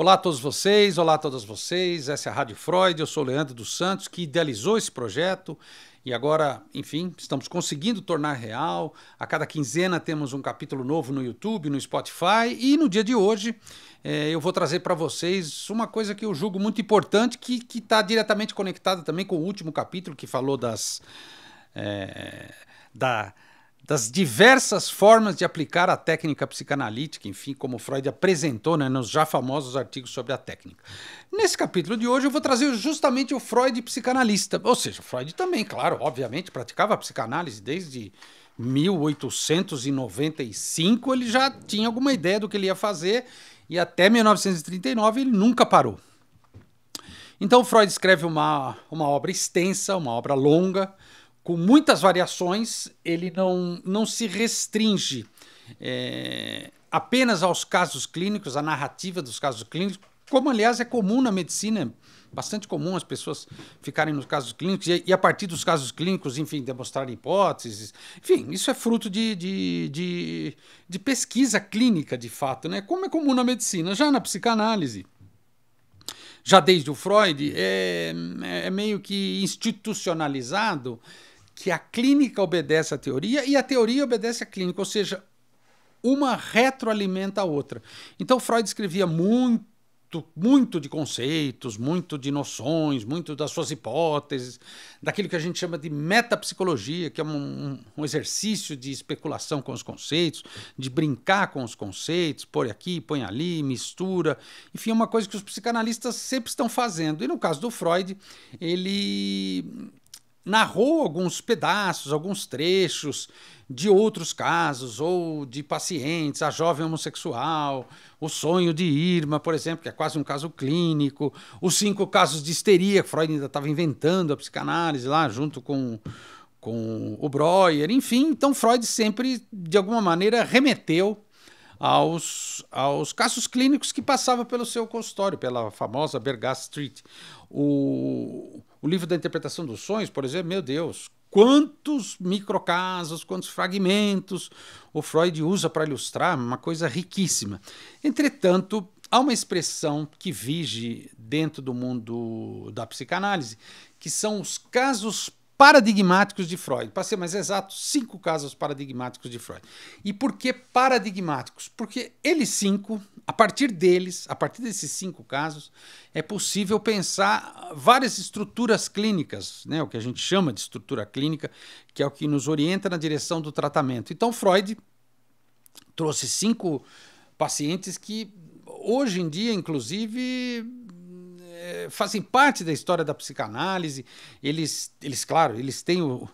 Olá a todos vocês, olá a todas vocês, essa é a Rádio Freud, eu sou o Leandro dos Santos, que idealizou esse projeto e agora, enfim, estamos conseguindo tornar real. A cada quinzena temos um capítulo novo no YouTube, no Spotify e no dia de hoje eu vou trazer para vocês uma coisa que eu julgo muito importante, que está diretamente conectada também com o último capítulo que falou das diversas formas de aplicar a técnica psicanalítica, enfim, como Freud apresentou, né, nos já famosos artigos sobre a técnica. Nesse capítulo de hoje eu vou trazer justamente o Freud psicanalista, ou seja, Freud também, claro, obviamente, praticava a psicanálise desde 1895, ele já tinha alguma ideia do que ele ia fazer e até 1939 ele nunca parou. Então Freud escreve uma obra extensa, uma obra longa, com muitas variações. Ele não se restringe apenas aos casos clínicos, à narrativa dos casos clínicos, como aliás é comum na medicina, é bastante comum as pessoas ficarem nos casos clínicos e a partir dos casos clínicos, enfim, demonstrarem hipóteses. Enfim, isso é fruto de pesquisa clínica, de fato, né? Como é comum na medicina. Já na psicanálise, já desde o Freud, é meio que institucionalizado que a clínica obedece à teoria e a teoria obedece à clínica, ou seja, uma retroalimenta a outra. Então Freud escrevia muito de conceitos, muito de noções, muito das suas hipóteses, daquilo que a gente chama de metapsicologia, que é um exercício de especulação com os conceitos, de brincar com os conceitos, põe aqui, põe ali, mistura, enfim, é uma coisa que os psicanalistas sempre estão fazendo. E no caso do Freud, ele narrou alguns pedaços, alguns trechos de outros casos, ou de pacientes, a jovem homossexual, o sonho de Irma, por exemplo, que é quase um caso clínico, os 5 casos de histeria, que Freud ainda estava inventando a psicanálise lá, junto com o Breuer, enfim. Então Freud sempre, de alguma maneira, remeteu aos casos clínicos que passavam pelo seu consultório, pela famosa Bergast Street. O livro da interpretação dos sonhos, por exemplo, meu Deus, quantos microcasos, quantos fragmentos o Freud usa para ilustrar, uma coisa riquíssima. Entretanto, há uma expressão que vige dentro do mundo da psicanálise, que são os casos paradigmáticos de Freud. Para ser mais exato, 5 casos paradigmáticos de Freud. E por que paradigmáticos? Porque eles 5, a partir desses 5 casos, é possível pensar várias estruturas clínicas, né? O que a gente chama de estrutura clínica, que é o que nos orienta na direção do tratamento. Então Freud trouxe 5 pacientes que hoje em dia, inclusive, fazem parte da história da psicanálise. Eles têm o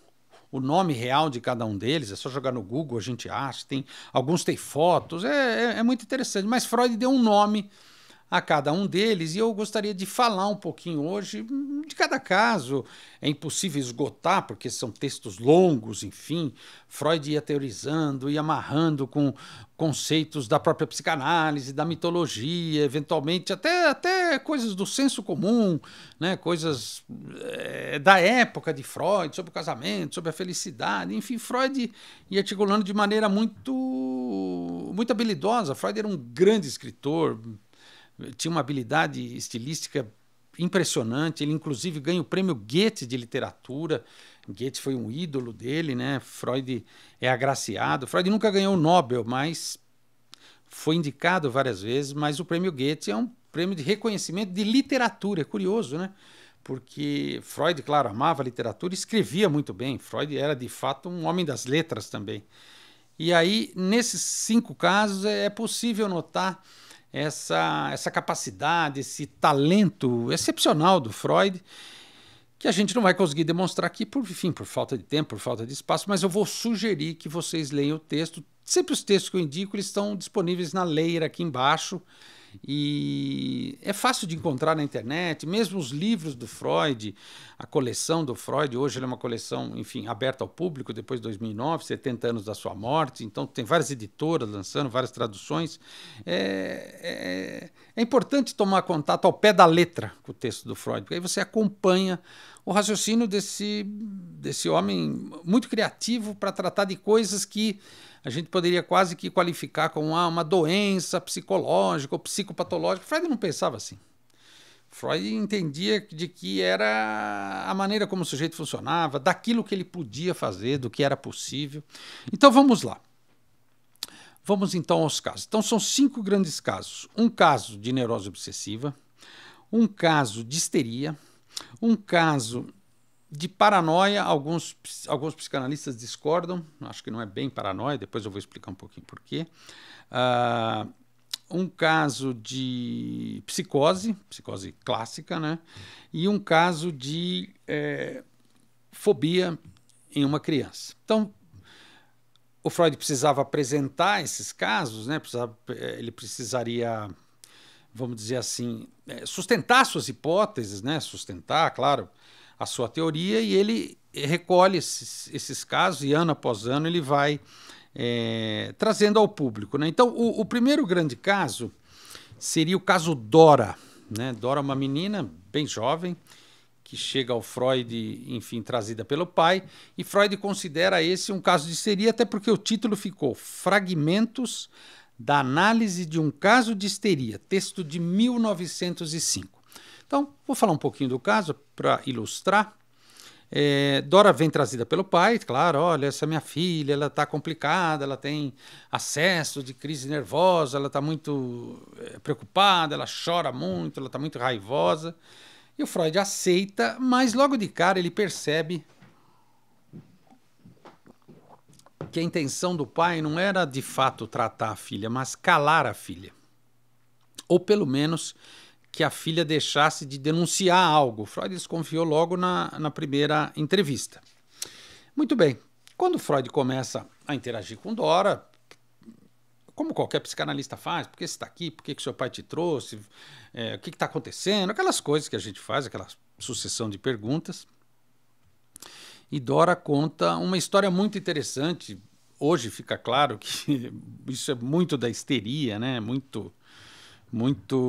nome real de cada um deles, é só jogar no Google, a gente acha, alguns têm fotos, é muito interessante, mas Freud deu um nome a cada um deles e eu gostaria de falar um pouquinho hoje de cada caso. É impossível esgotar, porque são textos longos, enfim. Freud ia teorizando, ia amarrando com conceitos da própria psicanálise, da mitologia, eventualmente até coisas do senso comum, né? Coisas da época de Freud, sobre o casamento, sobre a felicidade, enfim. Freud ia articulando de maneira muito habilidosa. Freud era um grande escritor, tinha uma habilidade estilística impressionante. Ele inclusive ganha o prêmio Goethe de literatura. Goethe foi um ídolo dele, né? Freud é agraciado. Freud nunca ganhou o Nobel, mas foi indicado várias vezes. Mas o prêmio Goethe é um prêmio de reconhecimento de literatura. É curioso, né? Porque Freud, claro, amava a literatura e escrevia muito bem. Freud era de fato um homem das letras também. E aí, nesses 5 casos, é possível notar essa capacidade, esse talento excepcional do Freud, que a gente não vai conseguir demonstrar aqui, por falta de tempo, por falta de espaço, mas eu vou sugerir que vocês leiam o texto. Sempre os textos que eu indico, eles estão disponíveis na Leira aqui embaixo, e é fácil de encontrar na internet, mesmo os livros do Freud, a coleção do Freud, hoje ela é uma coleção, enfim, aberta ao público depois de 2009, 70 anos da sua morte, então tem várias editoras lançando, várias traduções. É importante tomar contato ao pé da letra com o texto do Freud, porque aí você acompanha o raciocínio desse homem muito criativo para tratar de coisas que a gente poderia quase que qualificar como uma doença psicológica ou psicopatológica. Freud não pensava assim. Freud entendia de que era a maneira como o sujeito funcionava, daquilo que ele podia fazer, do que era possível. Então vamos lá. Vamos então aos casos. Então são 5 grandes casos. Um caso de neurose obsessiva, um caso de histeria, um caso de paranoia. Alguns psicanalistas discordam, acho que não é bem paranoia, depois eu vou explicar um pouquinho por quê. Um caso de psicose clássica, né? E um caso de fobia em uma criança. Então, o Freud precisava apresentar esses casos, né? Ele precisaria, vamos dizer assim, sustentar suas hipóteses, né? Sustentar, claro, a sua teoria, e ele recolhe esses casos e ano após ano ele vai trazendo ao público, né? Então, o primeiro grande caso seria o caso Dora, né? Dora é uma menina bem jovem que chega ao Freud, enfim, trazida pelo pai, e Freud considera esse um caso de histeria, até porque o título ficou Fragmentos da Análise de um Caso de Histeria, texto de 1905. Então, vou falar um pouquinho do caso para ilustrar. Dora vem trazida pelo pai, claro, olha, essa é minha filha, ela está complicada, ela tem acesso de crise nervosa, ela está muito preocupada, ela chora muito, ela está muito raivosa. E o Freud aceita, mas logo de cara ele percebe que a intenção do pai não era de fato tratar a filha, mas calar a filha. Ou pelo menos que a filha deixasse de denunciar algo. Freud desconfiou logo na primeira entrevista. Muito bem, quando Freud começa a interagir com Dora, como qualquer psicanalista faz, por que você está aqui, por que seu pai te trouxe, o que está acontecendo, aquelas coisas que a gente faz, aquela sucessão de perguntas. E Dora conta uma história muito interessante. Hoje fica claro que isso é muito da histeria, né? Muito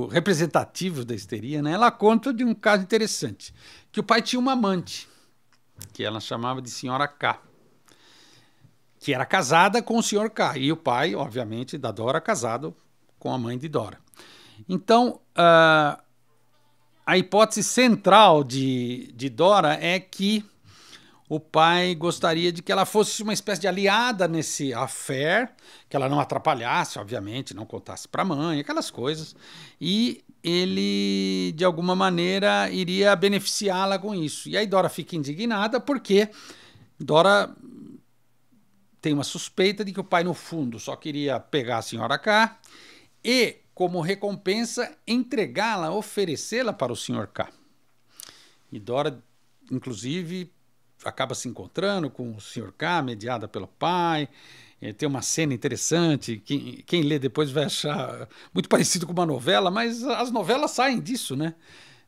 representativo da histeria, né? Ela conta de um caso interessante, que o pai tinha uma amante, que ela chamava de Senhora K, que era casada com o Sr. K, e o pai, obviamente, da Dora, casado com a mãe de Dora. Então, a hipótese central de Dora é que o pai gostaria de que ela fosse uma espécie de aliada nesse affair, que ela não atrapalhasse, obviamente, não contasse para a mãe, aquelas coisas, e ele, de alguma maneira, iria beneficiá-la com isso. E aí Dora fica indignada porque Dora tem uma suspeita de que o pai, no fundo, só queria pegar a Senhora K e, como recompensa, entregá-la, oferecê-la para o Sr. K. E Dora, inclusive, acaba se encontrando com o Sr. K, mediada pelo pai. Tem uma cena interessante, quem lê depois vai achar muito parecido com uma novela, mas as novelas saem disso, né?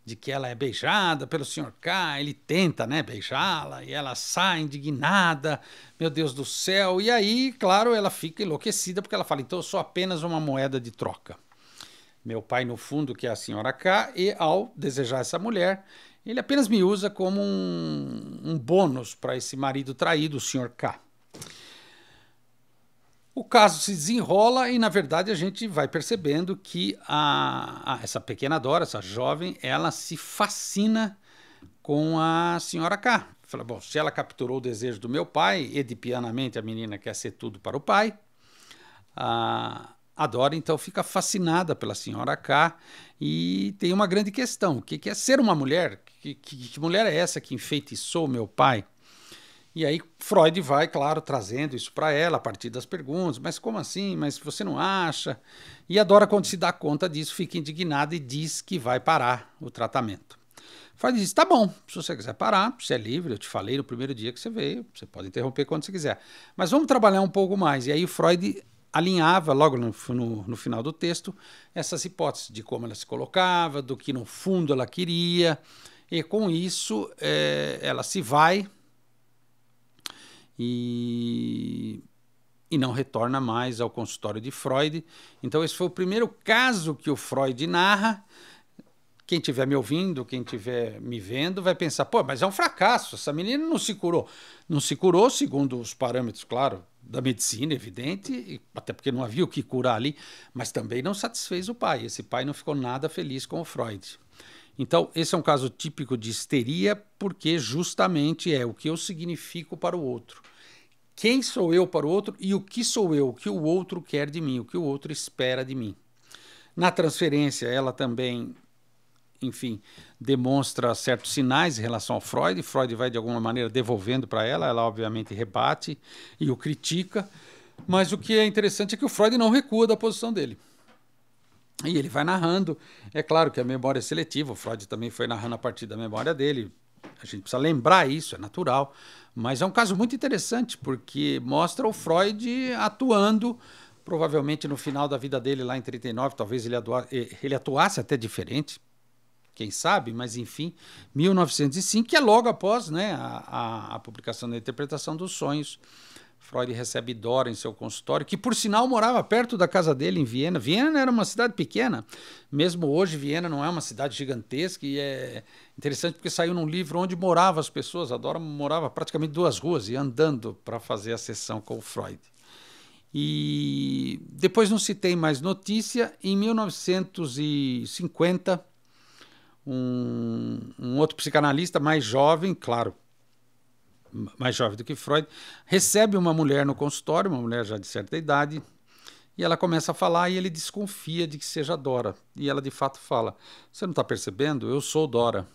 De que ela é beijada pelo Sr. K, ele tenta, né, beijá-la, e ela sai indignada, meu Deus do céu, e aí, claro, ela fica enlouquecida, porque ela fala, então eu sou apenas uma moeda de troca. Meu pai, no fundo, que é a Senhora K, e ao desejar essa mulher, ele apenas me usa como um bônus para esse marido traído, o Sr. K. O caso se desenrola e, na verdade, a gente vai percebendo que essa pequena Dora, essa jovem, ela se fascina com a Senhora K. Fala, bom, se ela capturou o desejo do meu pai, edipianamente a menina quer ser tudo para o pai, a Dora, então, fica fascinada pela Senhora K e tem uma grande questão, o que é ser uma mulher? Que mulher é essa que enfeitiçou meu pai? E aí Freud vai, claro, trazendo isso para ela a partir das perguntas, mas como assim? Mas você não acha? E a Dora, quando se dá conta disso, fica indignada e diz que vai parar o tratamento. Freud diz, tá bom, se você quiser parar, você é livre, eu te falei no primeiro dia que você veio, você pode interromper quando você quiser. Mas vamos trabalhar um pouco mais. E aí o Freud alinhava, logo no final do texto, essas hipóteses de como ela se colocava, do que no fundo ela queria, e com isso ela se vai e não retorna mais ao consultório de Freud. Então esse foi o primeiro caso que o Freud narra. Quem estiver me ouvindo, quem estiver me vendo, vai pensar, pô, mas é um fracasso, essa menina não se curou. Não se curou segundo os parâmetros, claro, da medicina, evidente, até porque não havia o que curar ali, mas também não satisfez o pai. Esse pai não ficou nada feliz com o Freud. Então, esse é um caso típico de histeria, porque justamente é o que eu significo para o outro. Quem sou eu para o outro e o que sou eu, o que o outro quer de mim, o que o outro espera de mim. Na transferência, ela também, enfim, demonstra certos sinais em relação ao Freud. Freud vai, de alguma maneira, devolvendo para ela, ela obviamente rebate e o critica, mas o que é interessante é que o Freud não recua da posição dele. E ele vai narrando. É claro que a memória é seletiva, o Freud também foi narrando a partir da memória dele. A gente precisa lembrar isso, é natural. Mas é um caso muito interessante, porque mostra o Freud atuando, provavelmente no final da vida dele, lá em 39, talvez ele atuasse até diferente, quem sabe, mas enfim, 1905, que é logo após, né, a publicação da Interpretação dos Sonhos. Freud recebe Dora em seu consultório, que por sinal morava perto da casa dele em Viena. Viena era uma cidade pequena, mesmo hoje Viena não é uma cidade gigantesca, e é interessante porque saiu num livro onde moravam as pessoas. A Dora morava praticamente 2 ruas, e andando para fazer a sessão com o Freud. E depois não se tem mais notícia. Em 1950, um outro psicanalista mais jovem, claro, mais jovem do que Freud, recebe uma mulher no consultório, uma mulher já de certa idade, e ela começa a falar e ele desconfia de que seja Dora. E ela de fato fala: você não está percebendo? Eu sou Dora.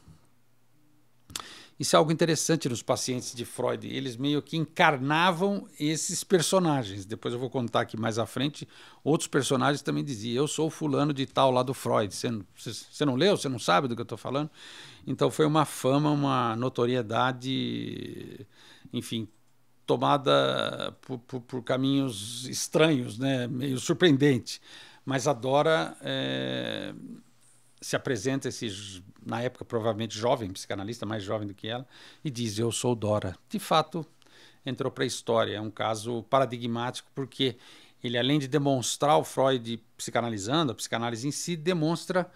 Isso é algo interessante nos pacientes de Freud. Eles meio que encarnavam esses personagens. Depois eu vou contar aqui mais à frente. Outros personagens também diziam: eu sou o fulano de tal lá do Freud. Você não leu? Você não sabe do que eu estou falando? Então foi uma fama, uma notoriedade, enfim, tomada por caminhos estranhos, né? Meio surpreendente. Mas a Dora se apresenta, na época provavelmente jovem, psicanalista, mais jovem do que ela, e diz: eu sou Dora. De fato, entrou para a história. É um caso paradigmático, porque ele, além de demonstrar o Freud psicanalizando, a psicanálise em si demonstra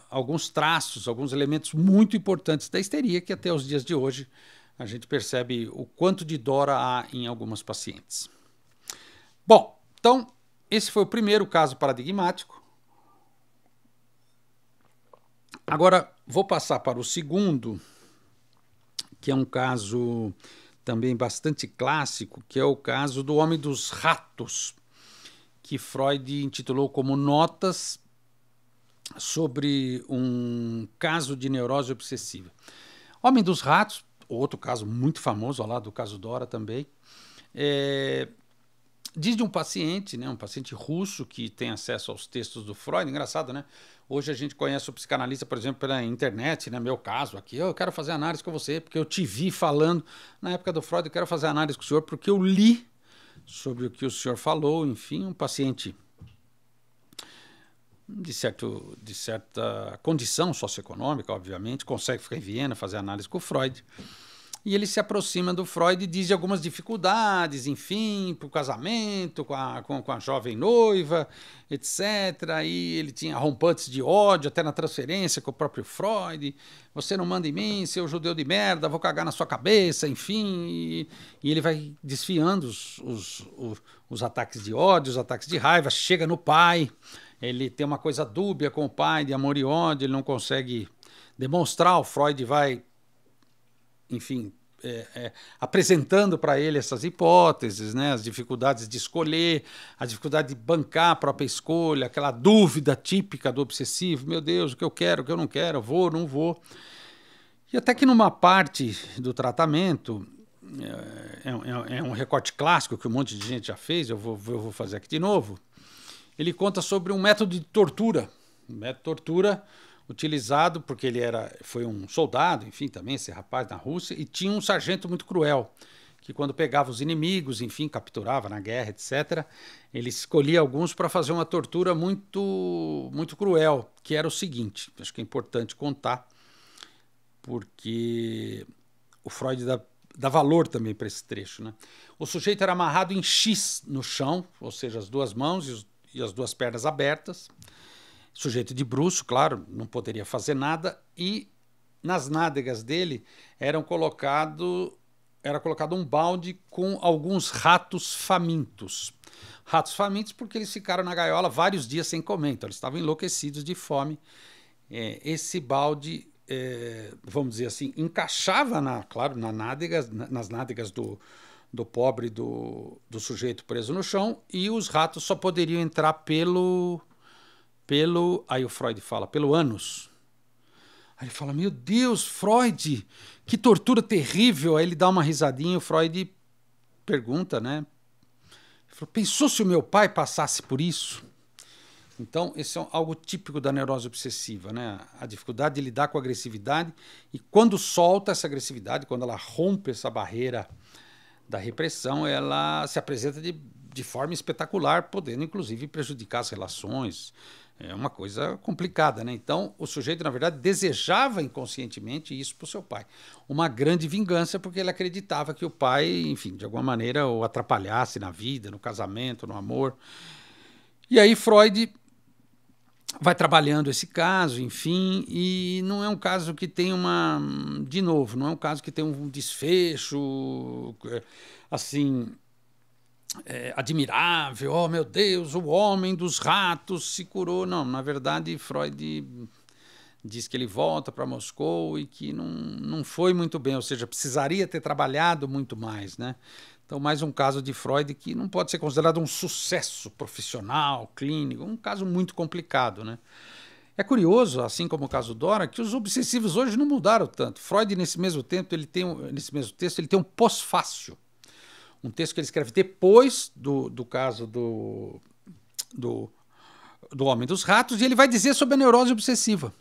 alguns traços, alguns elementos muito importantes da histeria, que até os dias de hoje a gente percebe o quanto de Dora há em algumas pacientes. Bom, então esse foi o primeiro caso paradigmático. Agora vou passar para o segundo, que é um caso também bastante clássico, que é o caso do Homem dos Ratos, que Freud intitulou como Notas sobre um caso de neurose obsessiva. Homem dos Ratos, outro caso muito famoso, ao lado do caso Dora também, diz de um paciente, né, um paciente russo que tem acesso aos textos do Freud. Engraçado, né? Hoje a gente conhece o psicanalista, por exemplo, pela internet, né? Meu caso aqui, eu quero fazer análise com você, porque eu te vi falando. Na época do Freud, eu quero fazer análise com o senhor, porque eu li sobre o que o senhor falou. Enfim, um paciente de certa condição socioeconômica, obviamente, consegue ficar em Viena, fazer análise com o Freud. E ele se aproxima do Freud e diz de algumas dificuldades, enfim, para o casamento, com a jovem noiva, etc. E ele tinha rompantes de ódio, até na transferência com o próprio Freud. Você não manda em mim, seu judeu de merda, vou cagar na sua cabeça, enfim. E ele vai desfiando os ataques de ódio, os ataques de raiva, chega no pai. Ele tem uma coisa dúbia com o pai, de amor e ódio, ele não consegue demonstrar. O Freud vai, enfim, apresentando para ele essas hipóteses, né, as dificuldades de escolher, a dificuldade de bancar a própria escolha, aquela dúvida típica do obsessivo: meu Deus, o que eu quero, o que eu não quero, vou, não vou. E até que numa parte do tratamento, é um recorte clássico que um monte de gente já fez, eu vou fazer aqui de novo. Ele conta sobre um método de tortura, utilizado porque ele foi um soldado, enfim, também esse rapaz na Rússia, e tinha um sargento muito cruel, que quando pegava os inimigos, enfim, capturava na guerra, etc., ele escolhia alguns para fazer uma tortura muito, muito cruel, que era o seguinte, acho que é importante contar, porque o Freud dá valor também para esse trecho, né? O sujeito era amarrado em X no chão, ou seja, as 2 mãos e as 2 pernas abertas, sujeito de bruço, claro, não poderia fazer nada, e nas nádegas dele eram colocados era colocado um balde com alguns ratos famintos. Ratos famintos porque eles ficaram na gaiola vários dias sem comer, então eles estavam enlouquecidos de fome. Esse balde, vamos dizer assim, encaixava, claro, nas nádegas do pobre, do sujeito preso no chão, e os ratos só poderiam entrar aí o Freud fala, pelo ânus. Aí ele fala, meu Deus, Freud, que tortura terrível. Aí ele dá uma risadinha e o Freud pergunta, né? Ele falou, pensou se o meu pai passasse por isso? Então, esse é algo típico da neurose obsessiva, né? A dificuldade de lidar com a agressividade, e quando solta essa agressividade, quando ela rompe essa barreira da repressão, ela se apresenta de forma espetacular, podendo inclusive prejudicar as relações. É uma coisa complicada, né? Então, o sujeito, na verdade, desejava inconscientemente isso para o seu pai. Uma grande vingança, porque ele acreditava que o pai, enfim, de alguma maneira o atrapalhasse na vida, no casamento, no amor. E aí Freud vai trabalhando esse caso, enfim, e não é um caso que tem de novo, não é um caso que tem um desfecho, assim, admirável, oh meu Deus, o homem dos ratos se curou. Não, na verdade, Freud diz que ele volta para Moscou e que não foi muito bem, ou seja, precisaria ter trabalhado muito mais, né? Então, mais um caso de Freud que não pode ser considerado um sucesso profissional, clínico, um caso muito complicado, né? É curioso, assim como o caso Dora, que os obsessivos hoje não mudaram tanto. Freud, nesse mesmo texto, ele tem um pós-fácio. Um texto que ele escreve depois do caso do Homem dos Ratos, e ele vai dizer sobre a neurose obsessiva.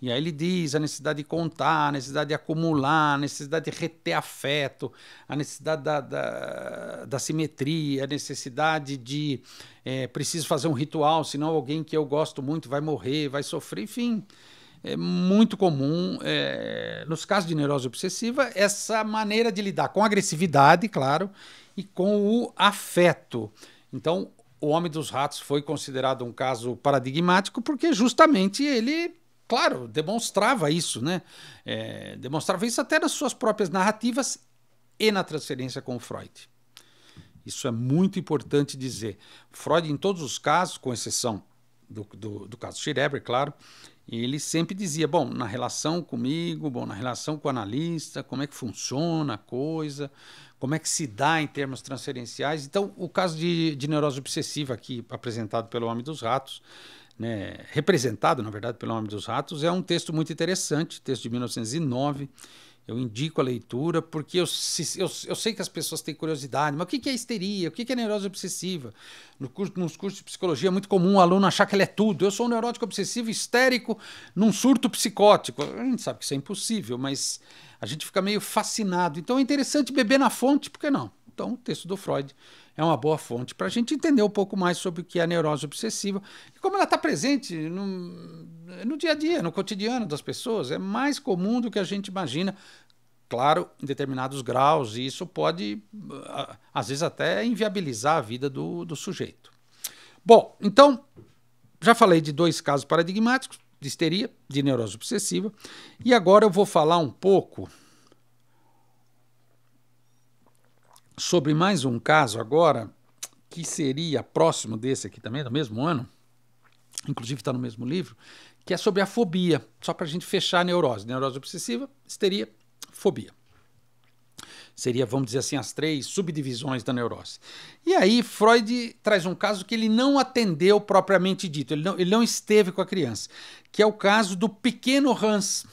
E aí ele diz a necessidade de contar, a necessidade de acumular, a necessidade de reter afeto, a necessidade da simetria, a necessidade de preciso fazer um ritual, senão alguém que eu gosto muito vai morrer, vai sofrer, enfim. É muito comum, nos casos de neurose obsessiva, essa maneira de lidar com a agressividade, claro, e com o afeto. Então, o Homem dos Ratos foi considerado um caso paradigmático porque justamente ele, claro, demonstrava isso, né? Demonstrava isso até nas suas próprias narrativas e na transferência com o Freud. Isso é muito importante dizer. Freud, em todos os casos, com exceção do caso Schreber, claro, ele sempre dizia, bom, na relação comigo, bom, na relação com o analista, como é que funciona a coisa, como é que se dá em termos transferenciais. Então, o caso de neurose obsessiva aqui, apresentado pelo Homem dos Ratos, né, representado, na verdade, pelo Homem dos Ratos, é um texto muito interessante, texto de 1909, eu indico a leitura, porque eu sei que as pessoas têm curiosidade, mas o que é histeria? O que é neurose obsessiva? Nos cursos de psicologia é muito comum o aluno achar que ele é tudo. Eu sou um neurótico obsessivo histérico num surto psicótico. A gente sabe que isso é impossível, mas a gente fica meio fascinado. Então é interessante beber na fonte, por que não? Então o texto do Freud é uma boa fonte para a gente entender um pouco mais sobre o que é a neurose obsessiva e como ela está presente no dia a dia, no cotidiano das pessoas. É mais comum do que a gente imagina, claro, em determinados graus, e isso pode, às vezes, até inviabilizar a vida do sujeito. Bom, então, já falei de 2 casos paradigmáticos, de histeria, de neurose obsessiva, e agora eu vou falar um pouco sobre mais um caso agora, que seria próximo desse aqui também, do mesmo ano, inclusive está no mesmo livro, que é sobre a fobia, só para a gente fechar a neurose. Neurose obsessiva, histeria, fobia. Seria, vamos dizer assim, as 3 subdivisões da neurose. E aí Freud traz um caso que ele não atendeu propriamente dito, ele não esteve com a criança, que é o caso do pequeno Hans.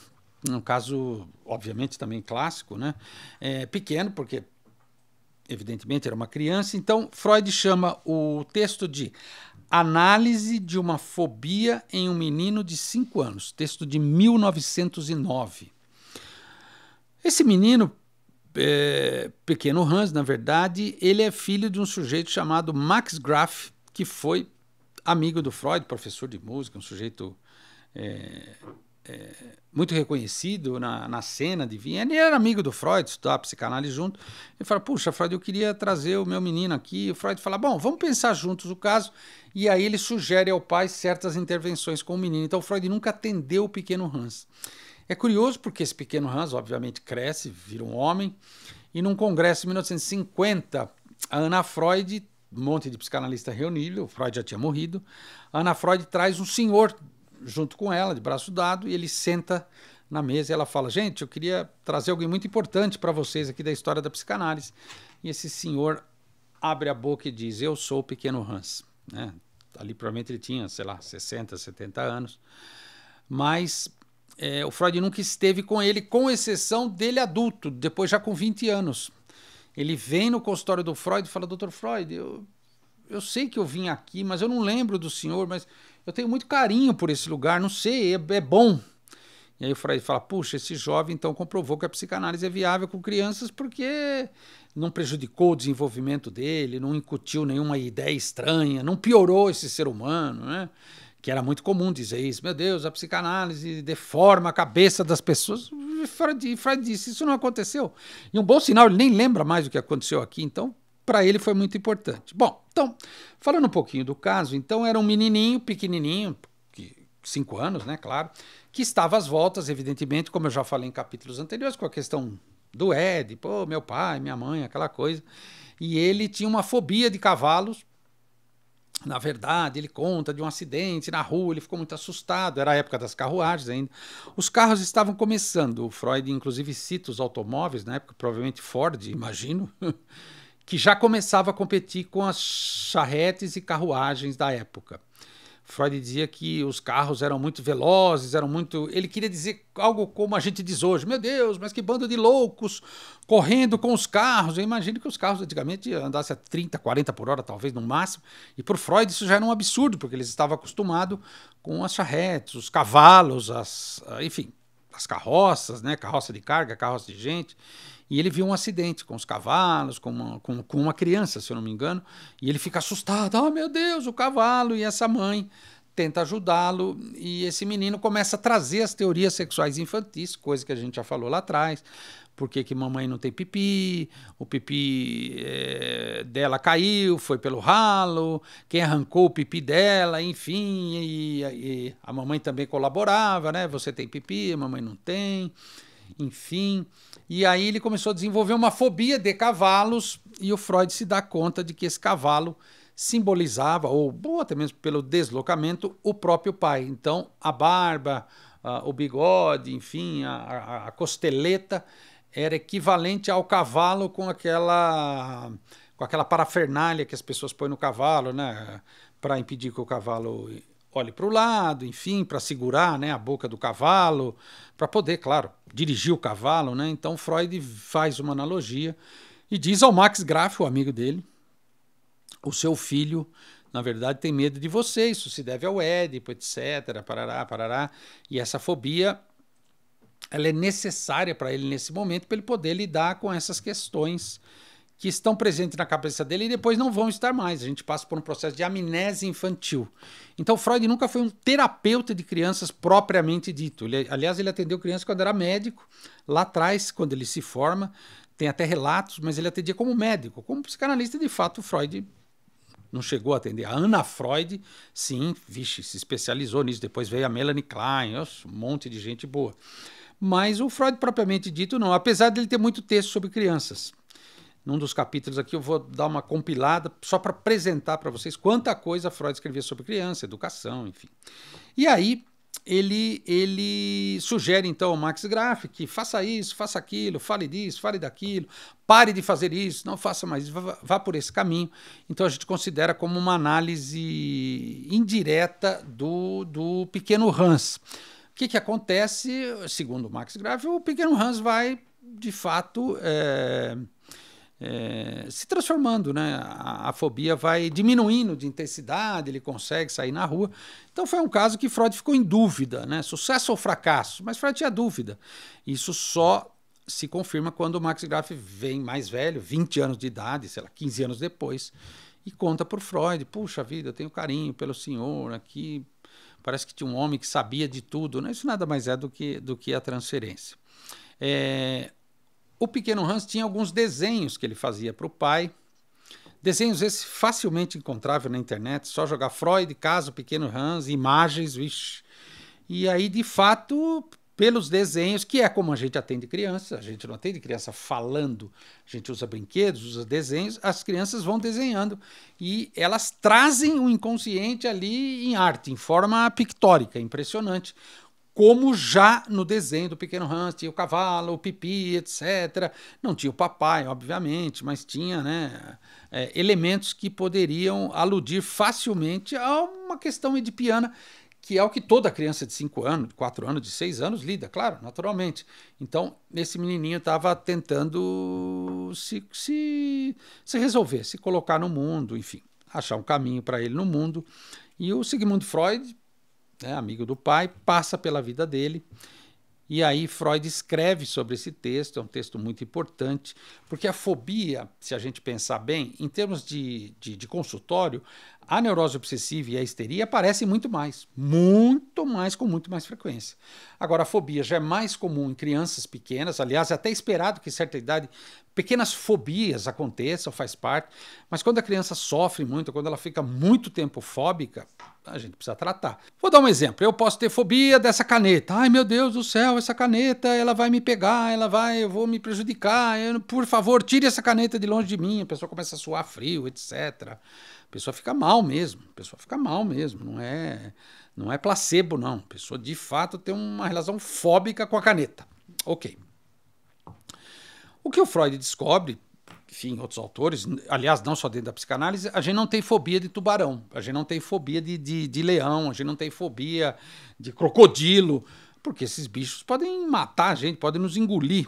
Um caso, obviamente, também clássico, né? Pequeno, porque evidentemente era uma criança. Então Freud chama o texto de Análise de uma fobia em um menino de 5 anos, texto de 1909. Esse menino, pequeno Hans, na verdade, ele é filho de um sujeito chamado Max Graf, que foi amigo do Freud, professor de música, um sujeito muito reconhecido na cena de Viena. Ele era amigo do Freud, estudava psicanálise junto. Ele fala, puxa, Freud, eu queria trazer o meu menino aqui. O Freud fala, bom, vamos pensar juntos o caso. E aí ele sugere ao pai certas intervenções com o menino. Então o Freud nunca atendeu o pequeno Hans. É curioso porque esse pequeno Hans, obviamente, cresce, vira um homem, E num congresso em 1950, a Ana Freud, um monte de psicanalista reunido, o Freud já tinha morrido, a Ana Freud traz um senhor junto com ela, de braço dado, e ele senta na mesa e ela fala, gente, eu queria trazer alguém muito importante para vocês aqui da história da psicanálise. E esse senhor abre a boca e diz, eu sou o pequeno Hans. Né? Ali provavelmente ele tinha, sei lá, 60, 70 anos. Mas o Freud nunca esteve com ele, com exceção dele adulto, depois já com 20 anos. Ele vem no consultório do Freud e fala, doutor Freud, eu sei que eu vim aqui, mas eu não lembro do senhor, mas eu tenho muito carinho por esse lugar, não sei, é bom. E aí o Freud fala, puxa, esse jovem então comprovou que a psicanálise é viável com crianças porque não prejudicou o desenvolvimento dele, não incutiu nenhuma ideia estranha, não piorou esse ser humano, né? Que era muito comum dizer isso. Meu Deus, a psicanálise deforma a cabeça das pessoas. Freud disse, isso não aconteceu. E um bom sinal, ele nem lembra mais do que aconteceu aqui, então para ele foi muito importante. Bom, então, falando um pouquinho do caso, então era um menininho, pequenininho, 5 anos, né, claro, que estava às voltas, evidentemente, como eu já falei em capítulos anteriores, com a questão do Ed, pô, meu pai, minha mãe, aquela coisa, e ele tinha uma fobia de cavalos. Na verdade, ele conta de um acidente na rua, ele ficou muito assustado, era a época das carruagens ainda. Os carros estavam começando, o Freud inclusive cita os automóveis, na época provavelmente Ford, imagino, que já começava a competir com as charretes e carruagens da época. Freud dizia que os carros eram muito velozes, eram muito... Ele queria dizer algo como a gente diz hoje. Meu Deus, mas que bando de loucos correndo com os carros. Eu imagino que os carros antigamente andassem a 30, 40 por hora, talvez, no máximo. E para o Freud isso já era um absurdo, porque eles estavam acostumados com as charretes, os cavalos, enfim, as carroças, né? Carroça de carga, carroça de gente. E ele viu um acidente com os cavalos, com uma criança, se eu não me engano, e ele fica assustado. Oh, meu Deus, o cavalo! E essa mãe tenta ajudá-lo, e esse menino começa a trazer as teorias sexuais infantis, coisa que a gente já falou lá atrás. Por que mamãe não tem pipi? O pipi dela caiu, foi pelo ralo, quem arrancou o pipi dela, enfim, e a mamãe também colaborava, né? Você tem pipi, a mamãe não tem, enfim... E aí ele começou a desenvolver uma fobia de cavalos e o Freud se dá conta de que esse cavalo simbolizava, ou até mesmo pelo deslocamento, o próprio pai. Então a barba, o bigode, enfim, a costeleta era equivalente ao cavalo com aquela parafernália que as pessoas põem no cavalo, né, para impedir que o cavalo olhe para o lado, enfim, para segurar, né, a boca do cavalo, para poder, claro, dirigir o cavalo, né? Então Freud faz uma analogia e diz ao Max Graf, o amigo dele, o seu filho, na verdade, tem medo de você, isso se deve ao Édipo, etc, parará, parará, e essa fobia, ela é necessária para ele nesse momento, para ele poder lidar com essas questões que estão presentes na cabeça dele e depois não vão estar mais. A gente passa por um processo de amnésia infantil. Então, Freud nunca foi um terapeuta de crianças propriamente dito. Aliás, ele atendeu crianças quando era médico, lá atrás, quando ele se forma, tem até relatos, mas ele atendia como médico. Como psicanalista, de fato, Freud não chegou a atender. A Ana Freud, sim, vixe, se especializou nisso. Depois veio a Melanie Klein, um monte de gente boa. Mas o Freud propriamente dito não, apesar de ele ter muito texto sobre crianças. Num dos capítulos aqui eu vou dar uma compilada só para apresentar para vocês quanta coisa Freud escrevia sobre criança, educação, enfim. E aí ele sugere então ao Max Graf que faça isso, faça aquilo, fale disso, fale daquilo, pare de fazer isso, não faça mais isso, vá por esse caminho. Então a gente considera como uma análise indireta do pequeno Hans. O que acontece? Segundo o Max Graf, o pequeno Hans vai, de fato... se transformando, né? A fobia vai diminuindo de intensidade, ele consegue sair na rua. Então foi um caso que Freud ficou em dúvida, né? Sucesso ou fracasso? Mas Freud tinha dúvida. Isso só se confirma quando o Max Graf vem mais velho, 20 anos de idade, sei lá, 15 anos depois, e conta para o Freud, puxa vida, eu tenho carinho pelo senhor aqui, parece que tinha um homem que sabia de tudo, né? Isso nada mais é do que a transferência. O pequeno Hans tinha alguns desenhos que ele fazia para o pai, desenhos esses facilmente encontráveis na internet, só jogar Freud, caso pequeno Hans, imagens, vixe. E aí, de fato, pelos desenhos, que é como a gente atende criança. A gente não atende criança falando, a gente usa brinquedos, usa desenhos, as crianças vão desenhando e elas trazem o inconsciente ali em arte, em forma pictórica, impressionante. Como já no desenho do Pequeno Hans tinha o cavalo, o pipi, etc. Não tinha o papai, obviamente, mas tinha, né, elementos que poderiam aludir facilmente a uma questão edipiana, que é o que toda criança de 5 anos, de 4 anos, de 6 anos lida, claro, naturalmente. Então, esse menininho estava tentando se resolver, se colocar no mundo, enfim, achar um caminho para ele no mundo. E o Sigmund Freud, amigo do pai, passa pela vida dele. E aí Freud escreve sobre esse texto, é um texto muito importante, porque a fobia, se a gente pensar bem, em termos de consultório, a neurose obsessiva e a histeria aparecem muito mais, com muito mais frequência. Agora, a fobia já é mais comum em crianças pequenas, aliás, é até esperado que em certa idade pequenas fobias aconteçam, faz parte, mas quando a criança sofre muito, quando ela fica muito tempo fóbica, a gente precisa tratar. Vou dar um exemplo, eu posso ter fobia dessa caneta, ai meu Deus do céu, essa caneta, ela vai me pegar, eu vou me prejudicar, por favor, tire essa caneta de longe de mim, a pessoa começa a suar frio, etc. A pessoa fica mal mesmo, não é placebo não, a pessoa de fato tem uma relação fóbica com a caneta. Ok. O que o Freud descobre, enfim, outros autores, aliás, não só dentro da psicanálise, a gente não tem fobia de tubarão, a gente não tem fobia de leão, a gente não tem fobia de crocodilo, porque esses bichos podem matar a gente, podem nos engolir.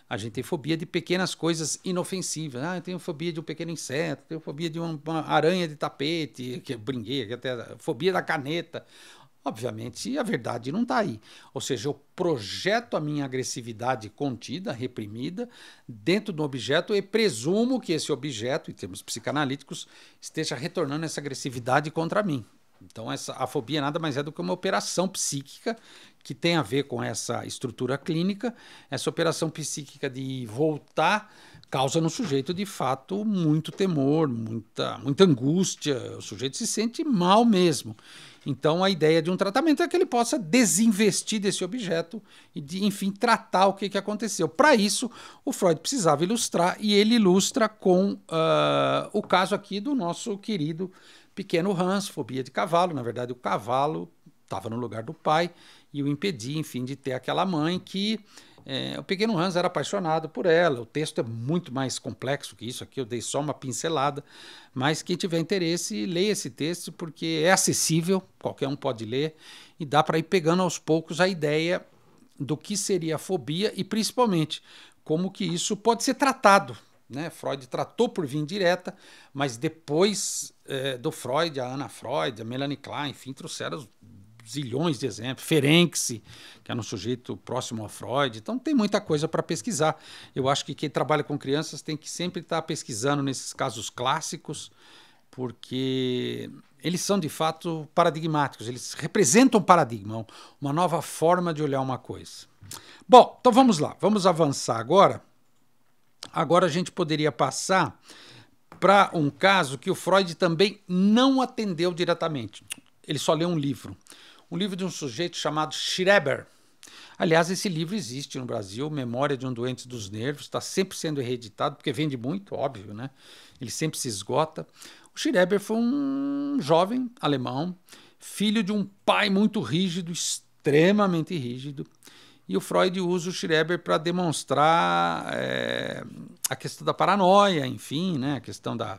A gente tem fobia de pequenas coisas inofensivas. Eu tenho fobia de um pequeno inseto, tenho fobia de uma aranha de tapete, que eu brinquei, até fobia da caneta. Obviamente, a verdade não está aí. Ou seja, eu projeto a minha agressividade contida, reprimida, dentro do objeto e presumo que esse objeto, em termos psicanalíticos, esteja retornando essa agressividade contra mim. Então, a fobia nada mais é do que uma operação psíquica que tem a ver com essa estrutura clínica. Essa operação psíquica de voltar causa no sujeito, de fato, muito temor, muita angústia. O sujeito se sente mal mesmo. Então, a ideia de um tratamento é que ele possa desinvestir desse objeto e, enfim, tratar o que aconteceu. Para isso, o Freud precisava ilustrar, e ele ilustra com o caso aqui do nosso querido Pequeno Hans, fobia de cavalo. Na verdade, o cavalo estava no lugar do pai e o impedia, enfim, de ter aquela mãe que... o Pequeno Hans era apaixonado por ela. O texto é muito mais complexo que isso aqui, eu dei só uma pincelada, mas quem tiver interesse, leia esse texto, porque é acessível, qualquer um pode ler, e dá para ir pegando aos poucos a ideia do que seria a fobia e, principalmente, como que isso pode ser tratado. Freud tratou por via indireta, mas depois do Freud, a Anna Freud, a Melanie Klein, enfim, trouxeram zilhões de exemplos. Ferenczi, que era um sujeito próximo a Freud. Então tem muita coisa para pesquisar. Eu acho que quem trabalha com crianças tem que sempre estar pesquisando nesses casos clássicos, porque eles são de fato paradigmáticos, eles representam um paradigma, uma nova forma de olhar uma coisa. Bom, então vamos lá, vamos avançar agora. Agora a gente poderia passar para um caso que o Freud também não atendeu diretamente. Ele só leu um livro de um sujeito chamado Schreber. Aliás, esse livro existe no Brasil, Memória de um Doente dos Nervos, está sempre sendo reeditado, porque vende muito, óbvio, né? Ele sempre se esgota. O Schreber foi um jovem alemão, filho de um pai muito rígido, extremamente rígido, e o Freud usa o Schreber para demonstrar a questão da paranoia, enfim, né? A questão da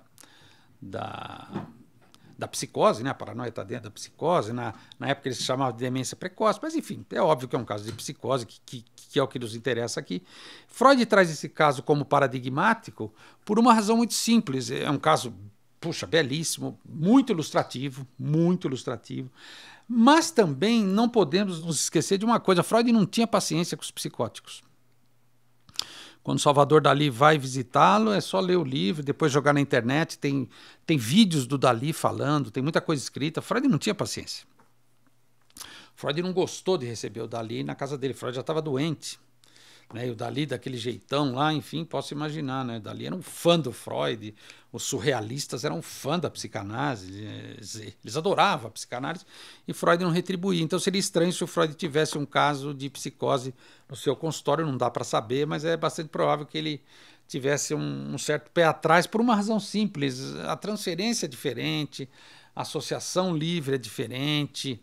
psicose, né? A paranoia está dentro da psicose, na época eles chamavam de demência precoce, mas enfim, é óbvio que é um caso de psicose, que é o que nos interessa aqui. Freud traz esse caso como paradigmático por uma razão muito simples, é um caso, belíssimo, muito ilustrativo, mas também não podemos nos esquecer de uma coisa, Freud não tinha paciência com os psicóticos. Quando Salvador Dalí vai visitá-lo, é só ler o livro, depois jogar na internet, tem vídeos do Dalí falando, tem muita coisa escrita. Freud não tinha paciência. Freud não gostou de receber o Dalí na casa dele. Freud já estava doente. né? E o Dalí daquele jeitão lá, enfim, posso imaginar, né? O Dalí era um fã do Freud, os surrealistas eram fã da psicanálise, eles adoravam a psicanálise e Freud não retribuía. Então seria estranho se o Freud tivesse um caso de psicose no seu consultório, não dá para saber, mas é bastante provável que ele tivesse um certo pé atrás por uma razão simples: a transferência é diferente, a associação livre é diferente,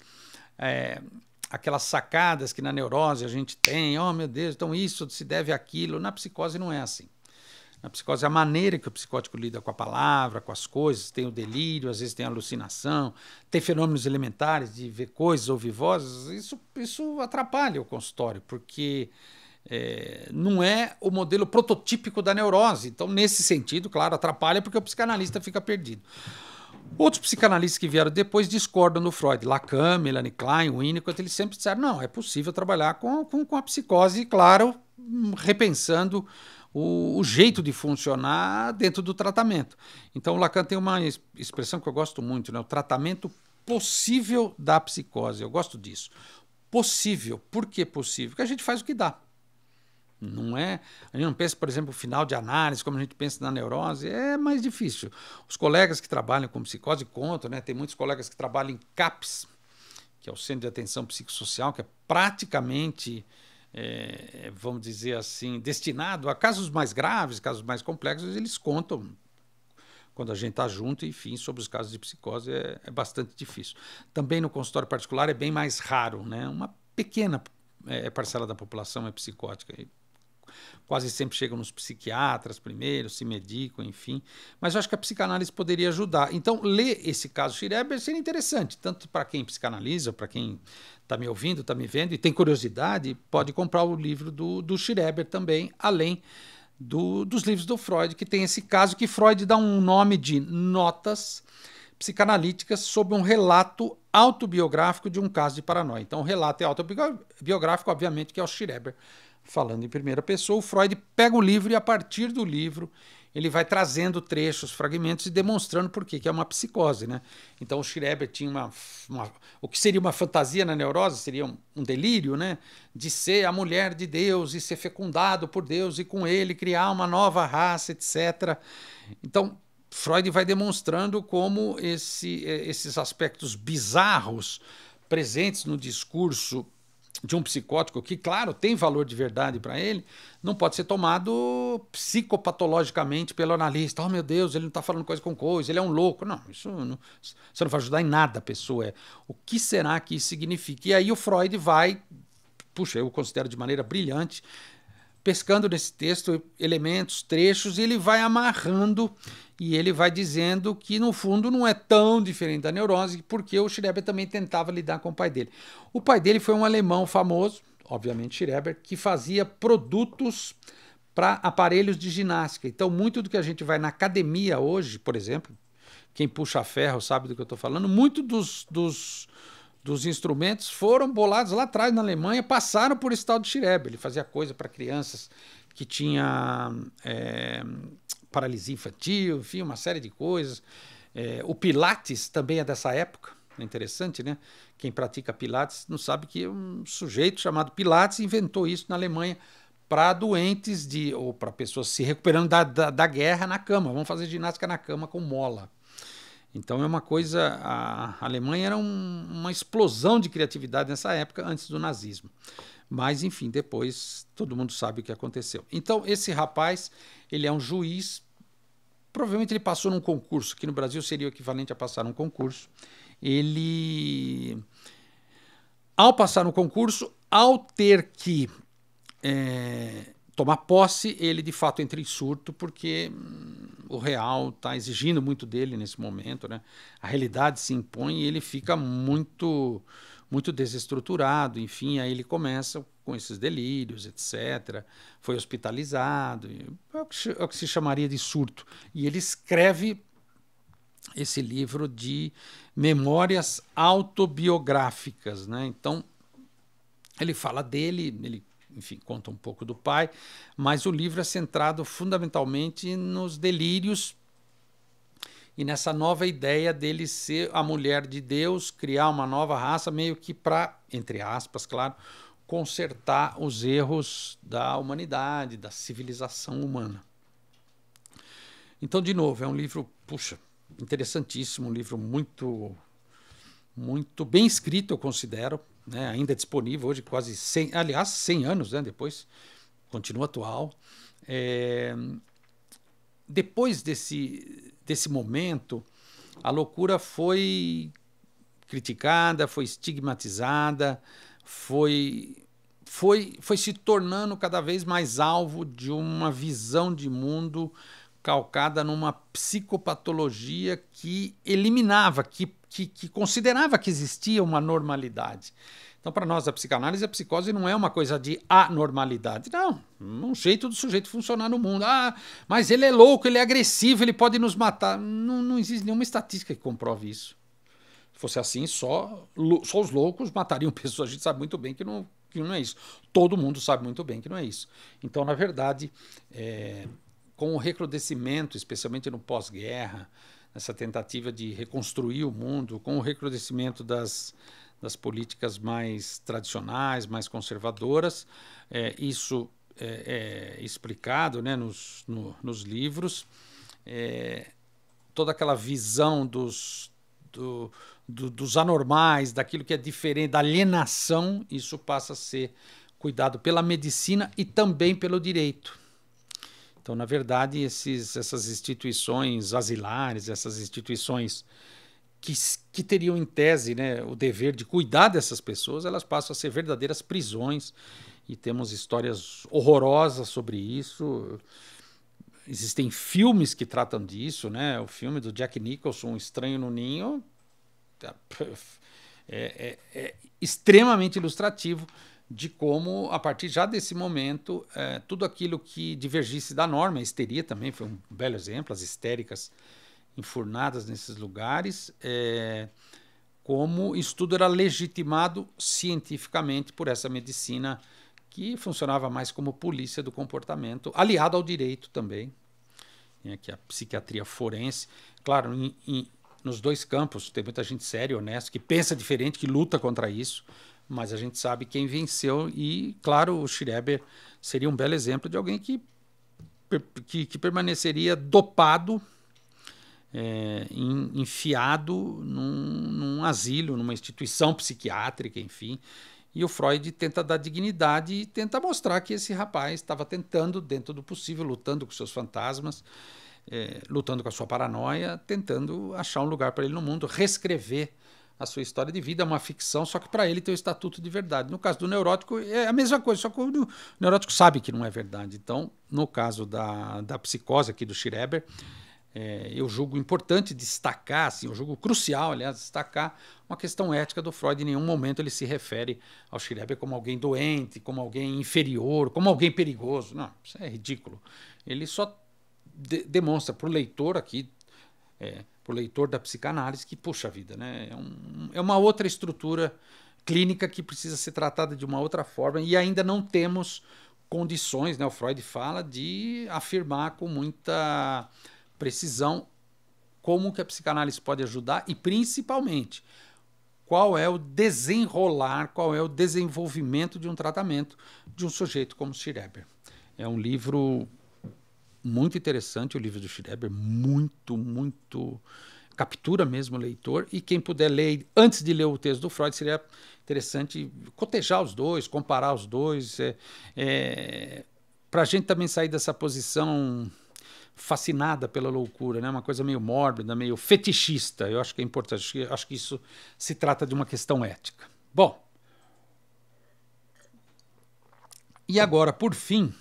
é, aquelas sacadas que na neurose a gente tem, oh meu Deus, então isso se deve àquilo. Na psicose não é assim. Na psicose, a maneira que o psicótico lida com a palavra, com as coisas, tem o delírio, às vezes tem a alucinação, tem fenômenos elementares de ver coisas ou ouvir vozes, isso atrapalha o consultório, porque não é o modelo prototípico da neurose. Então, nesse sentido, claro, atrapalha porque o psicanalista fica perdido. Outros psicanalistas que vieram depois discordam do Freud. Lacan, Melanie Klein, Winnicott, eles sempre disseram: não, é possível trabalhar com a psicose, claro, repensando o jeito de funcionar dentro do tratamento. Então, o Lacan tem uma expressão que eu gosto muito, né? O tratamento possível da psicose. Eu gosto disso. Possível. Por que possível? Porque a gente faz o que dá. Não é, a gente não pensa, por exemplo, no final de análise, como a gente pensa na neurose, é mais difícil. Os colegas que trabalham com psicose contam, né? Tem muitos colegas que trabalham em CAPS, que é o Centro de Atenção Psicossocial, que é praticamente, vamos dizer assim, destinado a casos mais graves, casos mais complexos. Eles contam, quando a gente está junto, enfim, sobre os casos de psicose é bastante difícil. Também no consultório particular é bem mais raro, né? Uma pequena parcela da população é psicótica. Quase sempre chegam nos psiquiatras primeiro, se medicam, enfim. Mas eu acho que a psicanálise poderia ajudar. Então, ler esse caso Schreber seria interessante, tanto para quem psicanaliza, para quem está me ouvindo, está me vendo e tem curiosidade, pode comprar o livro do Schreber também, além dos livros do Freud, que tem esse caso que Freud dá um nome de Notas Psicanalíticas sobre um relato autobiográfico de um caso de paranoia. Então, o relato é autobiográfico, obviamente, que é o Schreber falando em primeira pessoa. O Freud pega o livro e, a partir do livro, ele vai trazendo trechos, fragmentos e demonstrando por que é uma psicose, né? Então, o Schreber tinha o que seria uma fantasia na neurose, seria um delírio, né? De ser a mulher de Deus e ser fecundado por Deus e com ele criar uma nova raça, etc. Então, Freud vai demonstrando como esses aspectos bizarros presentes no discurso de um psicótico, que, claro, tem valor de verdade para ele, não pode ser tomado psicopatologicamente pelo analista. Oh, meu Deus, ele não está falando coisa com coisa, ele é um louco. Não, isso não vai ajudar em nada a pessoa. O que será que isso significa? E aí o Freud vai, puxa, eu considero de maneira brilhante, pescando nesse texto elementos, trechos, e ele vai amarrando e ele vai dizendo que, no fundo, não é tão diferente da neurose, porque o Schreber também tentava lidar com o pai dele. O pai dele foi um alemão famoso, obviamente Schreber, que fazia produtos para aparelhos de ginástica. Então, muito do que a gente vai na academia hoje, por exemplo, quem puxa ferro sabe do que eu estou falando, muito dos instrumentos foram bolados lá atrás na Alemanha, passaram por esse tal de Schreber. Ele fazia coisa para crianças que tinha paralisia infantil, enfim, uma série de coisas. O Pilates também é dessa época, é interessante, né? Quem pratica Pilates não sabe que um sujeito chamado Pilates inventou isso na Alemanha para doentes ou para pessoas se recuperando da guerra na cama. Vamos fazer ginástica na cama com mola. Então é uma coisa, a Alemanha era uma explosão de criatividade nessa época, antes do nazismo. Mas, enfim, depois todo mundo sabe o que aconteceu. Então, esse rapaz, ele é um juiz, provavelmente ele passou num concurso, que no Brasil seria o equivalente a passar num concurso. Ele, ao passar no concurso, ao ter que tomar posse, ele de fato entra em surto, porque o real está exigindo muito dele nesse momento, né? A realidade se impõe e ele fica muito desestruturado, enfim, aí ele começa com esses delírios, etc. Foi hospitalizado, é o que se chamaria de surto. E ele escreve esse livro de memórias autobiográficas, né? Então, ele fala dele, ele, enfim, conta um pouco do pai, mas o livro é centrado fundamentalmente nos delírios e nessa nova ideia dele ser a mulher de Deus, criar uma nova raça, meio que para, entre aspas, claro, consertar os erros da humanidade, da civilização humana. Então, de novo, é um livro, puxa, interessantíssimo, um livro muito bem escrito, eu considero, né? Ainda é disponível hoje, quase 100, aliás, 100 anos, né? Depois, continua atual. Depois desse momento, a loucura foi criticada, foi estigmatizada, foi se tornando cada vez mais alvo de uma visão de mundo calcada numa psicopatologia que eliminava, que considerava que existia uma normalidade. Então, para nós, a psicanálise, a psicose não é uma coisa de anormalidade. Não, um jeito do sujeito funcionar no mundo. Ah, mas ele é louco, ele é agressivo, ele pode nos matar. Não existe nenhuma estatística que comprove isso. Se fosse assim, só os loucos matariam pessoas. A gente sabe muito bem que não é isso. Todo mundo sabe muito bem que não é isso. Então, na verdade, com o recrudescimento, especialmente no pós-guerra, essa tentativa de reconstruir o mundo, com o recrudescimento das políticas mais tradicionais, mais conservadoras, isso é explicado, né, nos livros, toda aquela visão dos anormais, daquilo que é diferente, da alienação, isso passa a ser cuidado pela medicina e também pelo direito. Então, na verdade, essas instituições asilares, essas instituições que teriam em tese, né, o dever de cuidar dessas pessoas, elas passam a ser verdadeiras prisões, e temos histórias horrorosas sobre isso. Existem filmes que tratam disso, né? O filme do Jack Nicholson, Estranho no Ninho, é extremamente ilustrativo de como, a partir já desse momento, tudo aquilo que divergisse da norma, a histeria também foi um belo exemplo, as histéricas enfurnadas nesses lugares, como isso tudo era legitimado cientificamente por essa medicina que funcionava mais como polícia do comportamento, aliado ao direito também, que é a psiquiatria forense. Claro, nos dois campos tem muita gente séria, honesta, que pensa diferente, que luta contra isso, mas a gente sabe quem venceu e, claro, o Schreber seria um belo exemplo de alguém que permaneceria dopado, enfiado num asilo, numa instituição psiquiátrica, enfim. E o Freud tenta dar dignidade e tenta mostrar que esse rapaz estava tentando, dentro do possível, lutando com seus fantasmas, lutando com a sua paranoia, tentando achar um lugar para ele no mundo, reescrever a sua história de vida. É uma ficção, só que para ele tem o estatuto de verdade. No caso do neurótico é a mesma coisa, só que o neurótico sabe que não é verdade. Então, no caso da psicose aqui do Schreber, eu julgo importante destacar, assim, eu julgo crucial, aliás, destacar uma questão ética do Freud. Em nenhum momento ele se refere ao Schreber como alguém doente, como alguém inferior, como alguém perigoso. Não, isso é ridículo. Ele só demonstra para o leitor aqui, para o leitor da psicanálise, que, puxa vida, né, é uma outra estrutura clínica que precisa ser tratada de uma outra forma, e ainda não temos condições, né, o Freud fala, de afirmar com muita precisão como que a psicanálise pode ajudar e, principalmente, qual é o desenrolar, qual é o desenvolvimento de um tratamento de um sujeito como Schreber. É um livro muito interessante, o livro do Schreber, muito captura mesmo o leitor, e quem puder ler, antes de ler o texto do Freud, seria interessante cotejar os dois, comparar os dois, para a gente também sair dessa posição fascinada pela loucura, né? Uma coisa meio mórbida, meio fetichista. Eu acho que é importante, acho que isso se trata de uma questão ética. Bom, e agora, por fim,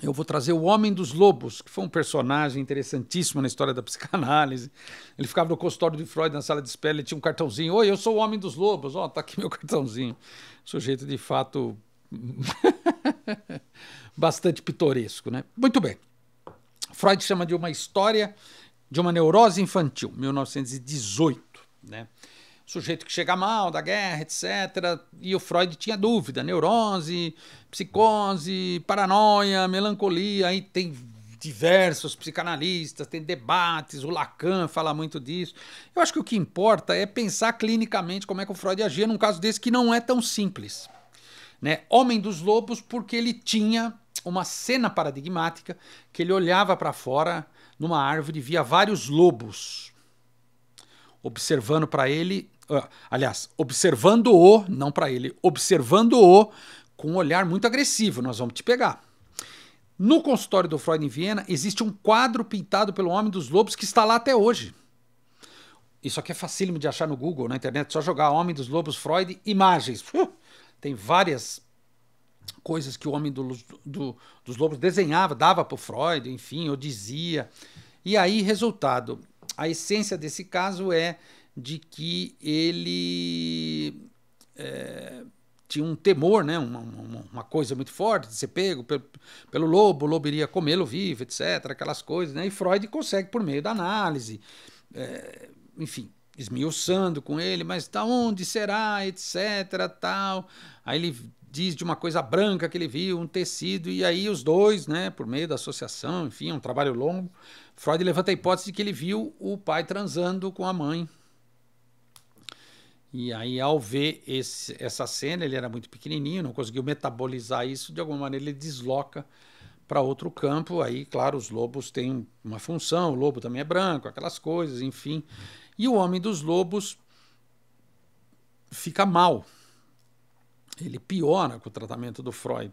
eu vou trazer o Homem dos Lobos, que foi um personagem interessantíssimo na história da psicanálise. Ele ficava no consultório de Freud, na sala de espera, ele tinha um cartãozinho: oi, eu sou o Homem dos Lobos, tá aqui meu cartãozinho. Sujeito, de fato, bastante pitoresco, né? Muito bem. Freud chama de uma história de uma neurose infantil, 1918, né? Sujeito que chega mal da guerra, etc. E o Freud tinha dúvida: neurose, psicose, paranoia, melancolia. Aí tem diversos psicanalistas, tem debates, o Lacan fala muito disso. Eu acho que o que importa é pensar clinicamente como é que o Freud agia num caso desse, que não é tão simples. né? Homem dos Lobos porque ele tinha uma cena paradigmática que ele olhava para fora numa árvore e via vários lobos observando para ele, aliás, observando-o, não para ele, observando-o com um olhar muito agressivo, nós vamos te pegar. No consultório do Freud em Viena, existe um quadro pintado pelo Homem dos Lobos que está lá até hoje. Isso aqui é facílimo de achar no Google, na internet, só jogar Homem dos Lobos, Freud, imagens. Tem várias coisas que o Homem dos Lobos desenhava, dava para o Freud, enfim, ou dizia. E aí, resultado, a essência desse caso é de que ele tinha um temor, né, uma coisa muito forte de ser pego pelo lobo, o lobo iria comê-lo vivo, etc., aquelas coisas, né, e Freud consegue, por meio da análise, enfim, esmiuçando com ele, mas da onde será, etc., tal. Aí ele diz de uma coisa branca que ele viu, um tecido, e aí os dois, né, por meio da associação, enfim, um trabalho longo, Freud levanta a hipótese de que ele viu o pai transando com a mãe. E aí, ao ver essa cena, ele era muito pequenininho, não conseguiu metabolizar isso, de alguma maneira ele desloca para outro campo. Aí, claro, os lobos têm uma função, o lobo também é branco, aquelas coisas, enfim. E o Homem dos Lobos fica mal. Ele piora com o tratamento do Freud.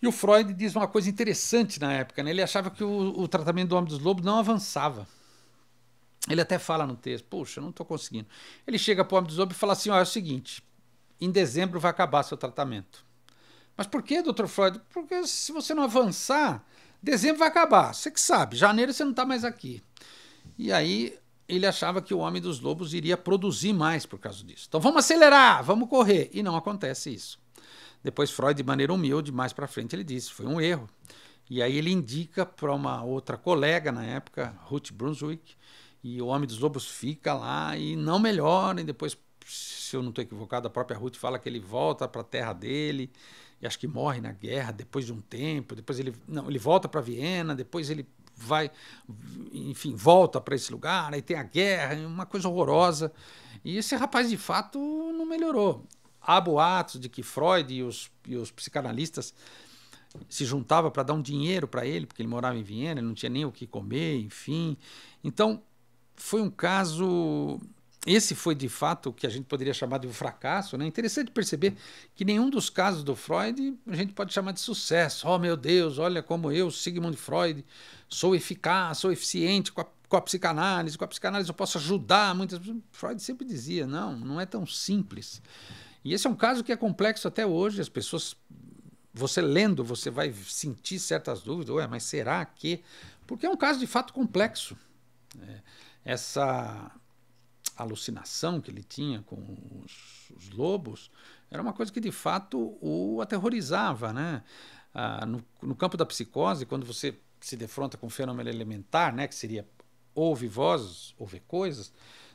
E o Freud diz uma coisa interessante na época, né? Ele achava que o tratamento do Homem dos Lobos não avançava. Ele até fala no texto, poxa, eu não estou conseguindo. Ele chega para o Homem dos Lobos e fala assim, é o seguinte, em dezembro vai acabar seu tratamento. Mas por que, doutor Freud? Porque se você não avançar, dezembro vai acabar, você que sabe, janeiro você não está mais aqui. E aí ele achava que o Homem dos Lobos iria produzir mais por causa disso. Então vamos acelerar, vamos correr. E não acontece isso. Depois Freud, de maneira humilde, mais para frente, ele disse, foi um erro. E aí ele indica para uma outra colega na época, Ruth Brunswick, e o Homem dos Lobos fica lá e não melhora. E depois, se eu não estou equivocado, a própria Ruth fala que ele volta para a terra dele, e acho que morre na guerra depois de um tempo. Depois ele volta para Viena, depois ele vai, enfim, volta para esse lugar, aí tem a guerra, uma coisa horrorosa. E esse rapaz, de fato, não melhorou. Há boatos de que Freud e os psicanalistas se juntavam para dar um dinheiro para ele, porque ele morava em Viena, ele não tinha nem o que comer, enfim. Então, foi um caso... Esse foi, de fato, o que a gente poderia chamar de um fracasso, né? Interessante perceber que nenhum dos casos do Freud a gente pode chamar de sucesso. Oh, meu Deus, olha como eu, Sigmund Freud, sou eficaz, sou eficiente com a psicanálise. Com a psicanálise eu posso ajudar muitas pessoas. Freud sempre dizia, não é tão simples. E esse é um caso que é complexo até hoje. As pessoas, você lendo, você vai sentir certas dúvidas. Ué, mas será que... Porque é um caso de fato complexo. Essa alucinação que ele tinha com os lobos era uma coisa que de fato o aterrorizava, né? No campo da psicose, quando você se defronta com um fenômeno elementar, né, que seria ouvir vozes, ou ver coisas,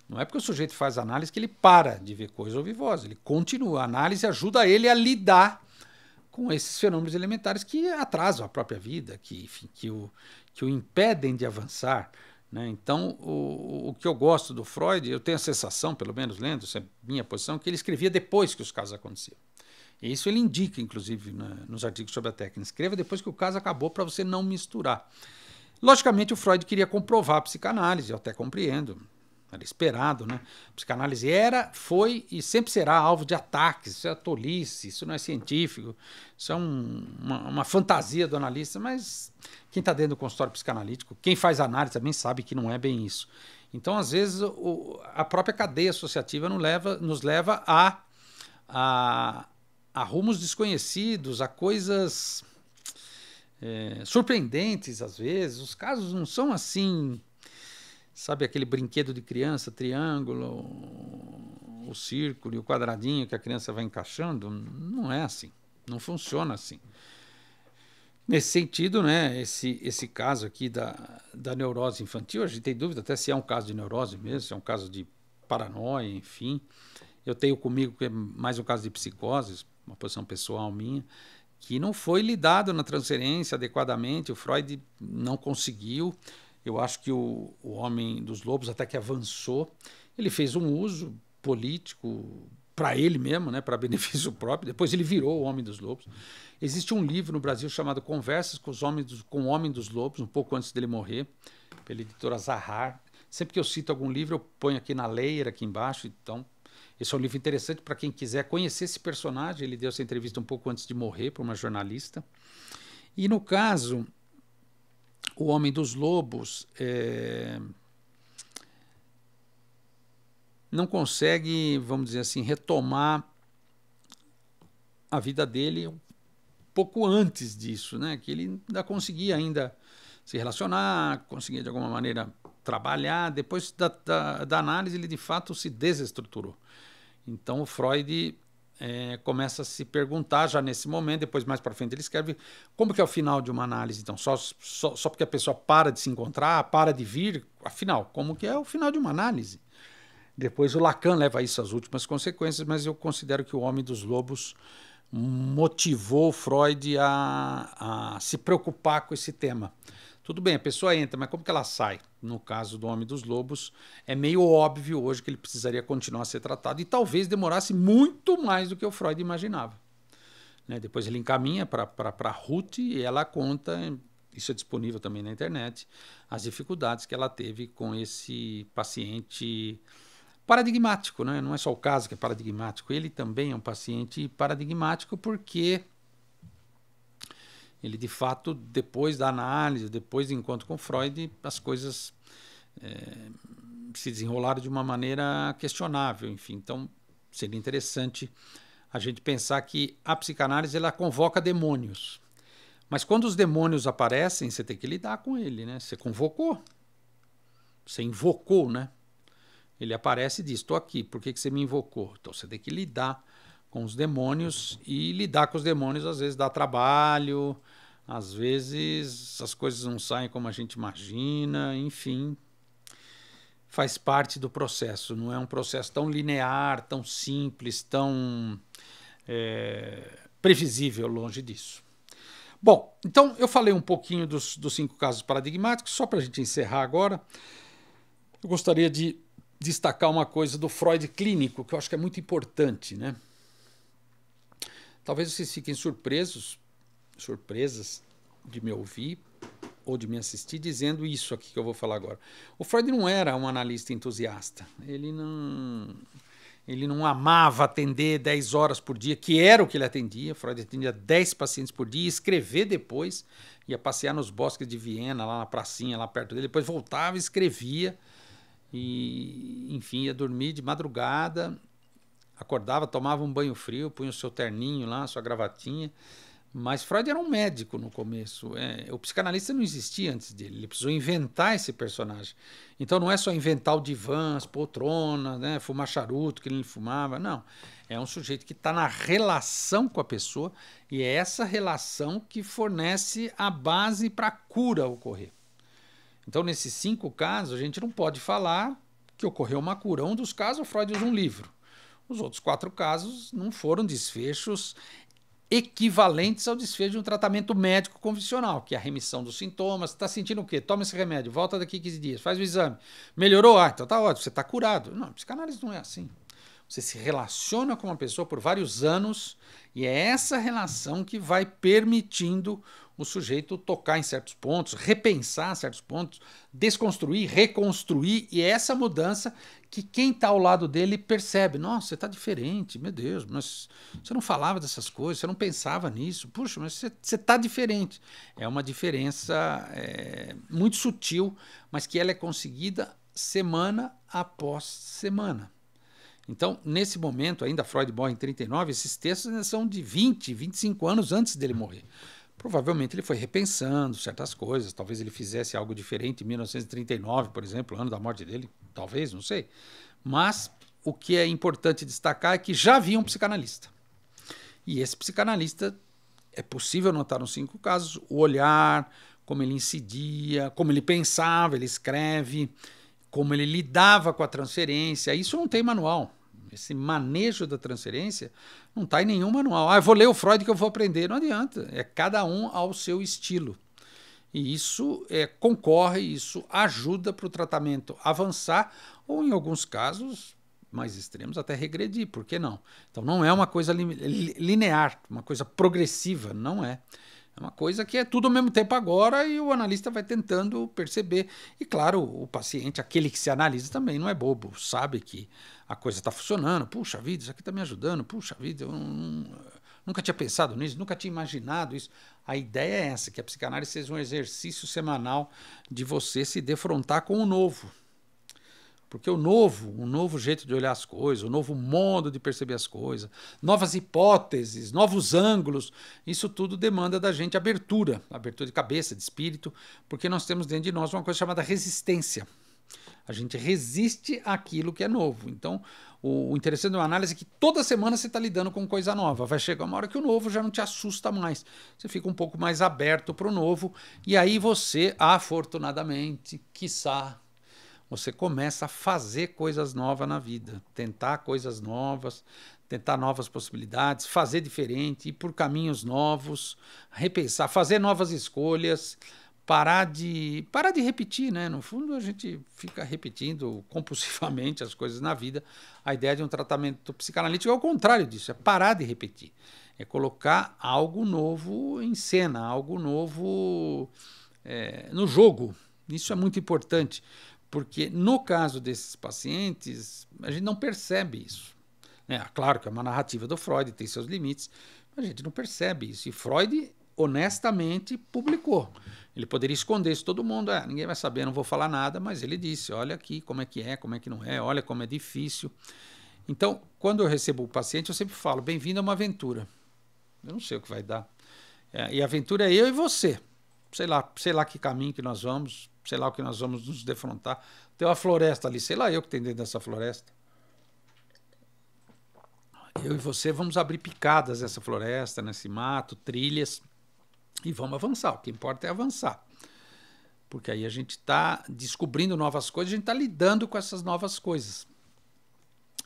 não é porque o sujeito faz análise que ele para de ver coisas ou ouvir vozes, ele continua. A análise ajuda ele a lidar com esses fenômenos elementares que atrasam a própria vida, enfim, que o impedem de avançar, né? Então, o que eu gosto do Freud, eu tenho a sensação, pelo menos lendo, essa é a minha posição, que ele escrevia depois que os casos aconteciam. E isso ele indica, inclusive, nos artigos sobre a técnica. Escreva depois que o caso acabou para você não misturar. Logicamente, o Freud queria comprovar a psicanálise, eu até compreendo, era esperado, né? A psicanálise foi e sempre será alvo de ataques, isso é tolice, isso não é científico, isso é uma fantasia do analista, mas quem está dentro do consultório psicanalítico, quem faz análise também sabe que não é bem isso. Então, às vezes, a própria cadeia associativa nos leva a rumos desconhecidos, a coisas surpreendentes, às vezes. Os casos não são assim... Sabe aquele brinquedo de criança, triângulo, o círculo e o quadradinho que a criança vai encaixando? Não é assim, não funciona assim. Nesse sentido, né, esse caso aqui da neurose infantil, a gente tem dúvida até se é um caso de neurose mesmo, se é um caso de paranoia, enfim. Eu tenho comigo que é mais um caso de psicose, uma posição pessoal minha, que não foi lidado na transferência adequadamente, o Freud não conseguiu. Eu acho que o Homem dos Lobos, até que avançou, ele fez um uso político para ele mesmo, né, para benefício próprio. Depois ele virou o Homem dos Lobos. Existe um livro no Brasil chamado Conversas com o Homem dos Lobos, um pouco antes dele morrer, pela editora Zahar. Sempre que eu cito algum livro, eu ponho aqui na leira, aqui embaixo. Então, esse é um livro interessante para quem quiser conhecer esse personagem. Ele deu essa entrevista um pouco antes de morrer para uma jornalista. E no caso, o Homem dos Lobos não consegue, vamos dizer assim, retomar a vida dele um pouco antes disso, né? Que ele ainda conseguia se relacionar, conseguia de alguma maneira trabalhar. Depois da análise, ele de fato se desestruturou. Então o Freud começa a se perguntar já nesse momento, depois mais para frente ele escreve como que é o final de uma análise. Então só porque a pessoa para de se encontrar, para de vir, afinal, como que é o final de uma análise? Depois o Lacan leva isso às últimas consequências, mas eu considero que o Homem dos Lobos motivou Freud a se preocupar com esse tema. Tudo bem, a pessoa entra, mas como que ela sai? No caso do Homem dos Lobos, é meio óbvio hoje que ele precisaria continuar a ser tratado e talvez demorasse muito mais do que o Freud imaginava. Né? Depois ele encaminha para Ruth e ela conta, isso é disponível também na internet, as dificuldades que ela teve com esse paciente paradigmático, né? Não é só o caso que é paradigmático, ele também é um paciente paradigmático porque ele, de fato, depois da análise, depois do encontro com Freud, as coisas se desenrolaram de uma maneira questionável, enfim. Então, seria interessante a gente pensar que a psicanálise ela convoca demônios. Mas quando os demônios aparecem, você tem que lidar com ele, né? Você convocou, você invocou, né? Ele aparece e diz, estou aqui, por que você me invocou? Então você tem que lidar com os demônios, e lidar com os demônios às vezes dá trabalho, às vezes as coisas não saem como a gente imagina, enfim, faz parte do processo, não é um processo tão linear, tão simples, tão previsível, longe disso. Bom, então eu falei um pouquinho dos 5 casos paradigmáticos, só para a gente encerrar agora, eu gostaria de destacar uma coisa do Freud clínico, que eu acho que é muito importante, né? Talvez vocês fiquem surpresas de me ouvir ou de me assistir dizendo isso aqui que eu vou falar agora. O Freud não era um analista entusiasta. Ele não amava atender 10 horas por dia, que era o que ele atendia. Freud atendia 10 pacientes por dia, escrever depois, ia passear nos bosques de Viena, lá na pracinha, lá perto dele, depois voltava e escrevia. E, enfim, ia dormir de madrugada, acordava, tomava um banho frio, punha o seu terninho lá, sua gravatinha. Mas Freud era um médico no começo. O psicanalista não existia antes dele, ele precisou inventar esse personagem. Então não é só inventar o divã, as poltronas, né, fumar charuto que ele fumava, não. É um sujeito que está na relação com a pessoa e é essa relação que fornece a base para a cura ocorrer. Então, nesses 5 casos, a gente não pode falar que ocorreu uma cura. Um dos casos, o Freud usa um livro. Os outros 4 casos não foram desfechos equivalentes ao desfecho de um tratamento médico convencional, que é a remissão dos sintomas. Você está sentindo o quê? Toma esse remédio, volta daqui 15 dias, faz o exame. Melhorou? Ah, então tá ótimo, você está curado. Não, psicanálise não é assim. Você se relaciona com uma pessoa por vários anos e é essa relação que vai permitindo o sujeito tocar em certos pontos, repensar certos pontos, desconstruir, reconstruir, e é essa mudança que quem está ao lado dele percebe. Nossa, você está diferente, meu Deus, mas você não falava dessas coisas, você não pensava nisso, puxa, mas você está diferente. É uma diferença muito sutil, mas que ela é conseguida semana após semana. Então, nesse momento, ainda Freud morre em 39, esses textos ainda são de 20, 25 anos antes dele morrer. Provavelmente ele foi repensando certas coisas, talvez ele fizesse algo diferente em 1939, por exemplo, ano da morte dele, talvez, não sei. Mas o que é importante destacar é que já havia um psicanalista. E esse psicanalista, é possível notar nos 5 casos, o olhar, como ele incidia, como ele pensava, ele escreve, como ele lidava com a transferência. Isso não tem manual. Esse manejo da transferência não está em nenhum manual. Ah, eu vou ler o Freud que eu vou aprender. Não adianta. É cada um ao seu estilo. E isso concorre, isso ajuda para o tratamento avançar ou, em alguns casos, mais extremos, até regredir, por que não? Então não é uma coisa linear, uma coisa progressiva, não é. É uma coisa que é tudo ao mesmo tempo agora e o analista vai tentando perceber. E claro, o paciente, aquele que se analisa também não é bobo, sabe que a coisa está funcionando. Puxa vida, isso aqui está me ajudando. Puxa vida, eu nunca tinha pensado nisso, nunca tinha imaginado isso. A ideia é essa, que a psicanálise seja um exercício semanal de você se defrontar com o novo. Porque o novo jeito de olhar as coisas, o novo modo de perceber as coisas, novas hipóteses, novos ângulos, isso tudo demanda da gente abertura de cabeça, de espírito, porque nós temos dentro de nós uma coisa chamada resistência. A gente resiste àquilo que é novo. Então, o interessante de uma análise é que toda semana você está lidando com coisa nova. Vai chegar uma hora que o novo já não te assusta mais. Você fica um pouco mais aberto para o novo, e aí você, afortunadamente, quiçá, você começa a fazer coisas novas na vida, tentar coisas novas, tentar novas possibilidades, fazer diferente, ir por caminhos novos, repensar, fazer novas escolhas, parar de repetir, né? No fundo, a gente fica repetindo compulsivamente as coisas na vida. A ideia de um tratamento psicanalítico é o contrário disso, é parar de repetir. É colocar algo novo em cena, algo novo no jogo. Isso é muito importante. Porque no caso desses pacientes, a gente não percebe isso. Claro que é uma narrativa do Freud, tem seus limites, mas a gente não percebe isso. E Freud, honestamente, publicou. Ele poderia esconder isso todo mundo, ninguém vai saber, não vou falar nada, mas ele disse, olha aqui como é que não é, olha como é difícil. Então, quando eu recebo o paciente, eu sempre falo, bem-vindo a uma aventura. Eu não sei o que vai dar. E a aventura é eu e você. Sei lá que caminho que nós vamos, sei lá o que nós vamos nos defrontar. Tem uma floresta ali, sei lá eu que tem dentro dessa floresta. Eu e você vamos abrir picadas nessa floresta, nesse mato, trilhas, e vamos avançar. O que importa é avançar. Porque aí a gente está descobrindo novas coisas, a gente está lidando com essas novas coisas.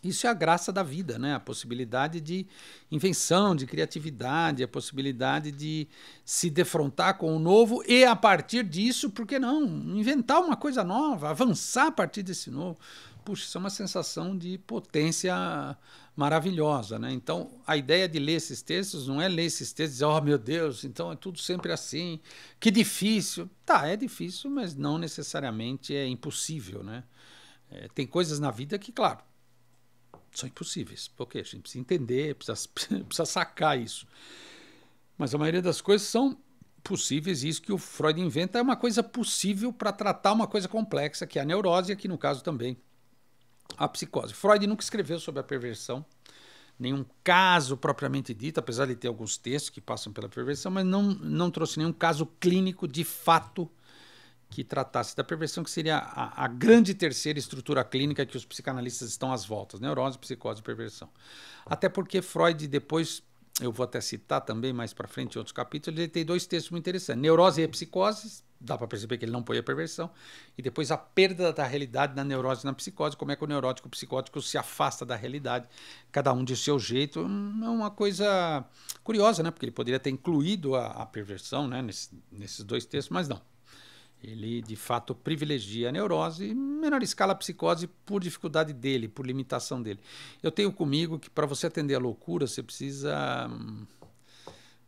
Isso é a graça da vida, né? A possibilidade de invenção, de criatividade, a possibilidade de se defrontar com o novo e, a partir disso, por que não? Inventar uma coisa nova, avançar a partir desse novo. Puxa, isso é uma sensação de potência maravilhosa, né? Então, a ideia de ler esses textos não é ler esses textos e dizer, oh, meu Deus, então é tudo sempre assim, que difícil. Tá, é difícil, mas não necessariamente é impossível, né? Tem coisas na vida que, claro, são impossíveis, porque a gente precisa entender, precisa sacar isso. Mas a maioria das coisas são possíveis, e isso que o Freud inventa é uma coisa possível para tratar uma coisa complexa, que é a neurose, e aqui no caso também a psicose. Freud nunca escreveu sobre a perversão, nenhum caso propriamente dito, apesar de ter alguns textos que passam pela perversão, mas não trouxe nenhum caso clínico de fato que tratasse da perversão, que seria a grande terceira estrutura clínica que os psicanalistas estão às voltas, neurose, psicose e perversão. Até porque Freud depois, eu vou até citar também mais para frente em outros capítulos, ele tem dois textos muito interessantes, neurose e psicose, dá para perceber que ele não põe a perversão, e depois a perda da realidade na neurose e na psicose, como é que o neurótico e o psicótico se afasta da realidade, cada um de seu jeito. É uma coisa curiosa, né? Porque ele poderia ter incluído a perversão, né? nesses dois textos, mas não. Ele, de fato, privilegia a neurose, em menor escala a psicose, por dificuldade dele, por limitação dele. Eu tenho comigo que, para você atender a loucura, você precisa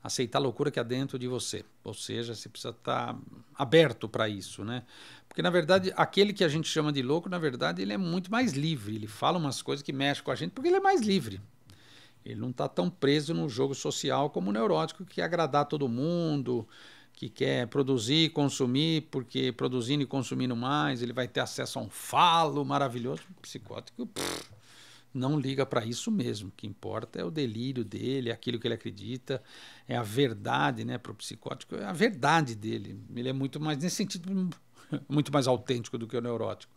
aceitar a loucura que há dentro de você. Ou seja, você precisa estar aberto para isso, né? Porque, na verdade, aquele que a gente chama de louco, na verdade, ele é muito mais livre. Ele fala umas coisas que mexem com a gente, porque ele é mais livre. Ele não está tão preso no jogo social como o neurótico, que quer agradar todo mundo, que quer produzir e consumir, porque produzindo e consumindo mais, ele vai ter acesso a um falo maravilhoso. O psicótico não liga para isso mesmo. O que importa é o delírio dele, é aquilo que ele acredita, é a verdade, né? Para o psicótico, é a verdade dele. Ele é muito mais, nesse sentido, muito mais autêntico do que o neurótico.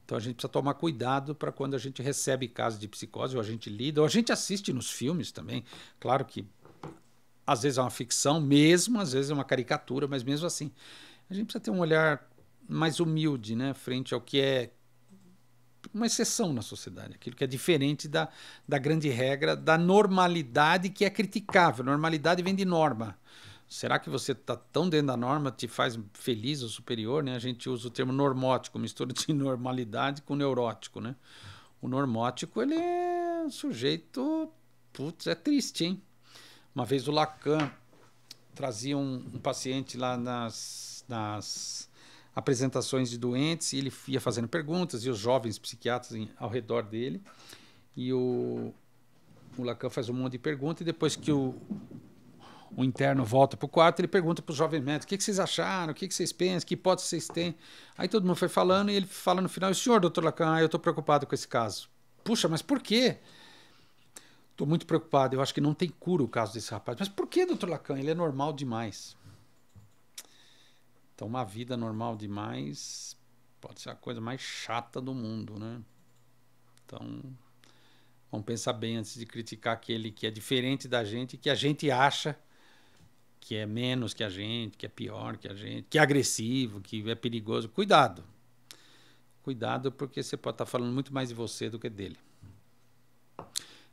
Então a gente precisa tomar cuidado para quando a gente recebe casos de psicose, ou a gente lida, ou a gente assiste nos filmes também. Claro que às vezes é uma ficção mesmo, às vezes é uma caricatura, mas mesmo assim, a gente precisa ter um olhar mais humilde, né, frente ao que é uma exceção na sociedade, aquilo que é diferente da grande regra, da normalidade que é criticável. Normalidade vem de norma. Será que você está tão dentro da norma, te faz feliz ou superior, né? A gente usa o termo normótico, mistura de normalidade com neurótico, né? O normótico, ele é um sujeito... Putz, é triste, hein? Uma vez o Lacan trazia um paciente lá nas apresentações de doentes e ele ia fazendo perguntas e os jovens psiquiatras ao redor dele. E o Lacan faz um monte de perguntas e depois que o interno volta para o quarto, ele pergunta para os jovens médicos: o que vocês acharam? O que vocês pensam? Que hipótese vocês têm? Aí todo mundo foi falando e ele fala no final: o senhor, doutor Lacan, eu estou preocupado com esse caso. Puxa, mas por quê? Estou muito preocupado, eu acho que não tem cura o caso desse rapaz. Mas por que, doutor Lacan? Ele é normal demais. Então, uma vida normal demais pode ser a coisa mais chata do mundo, né? Então, vamos pensar bem antes de criticar aquele que é diferente da gente, que a gente acha que é menos que a gente, que é pior que a gente, que é agressivo, que é perigoso. Cuidado. Cuidado, porque você pode estar falando muito mais de você do que dele.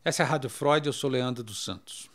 Essa é a Rádio Freud, eu sou Leandro dos Santos.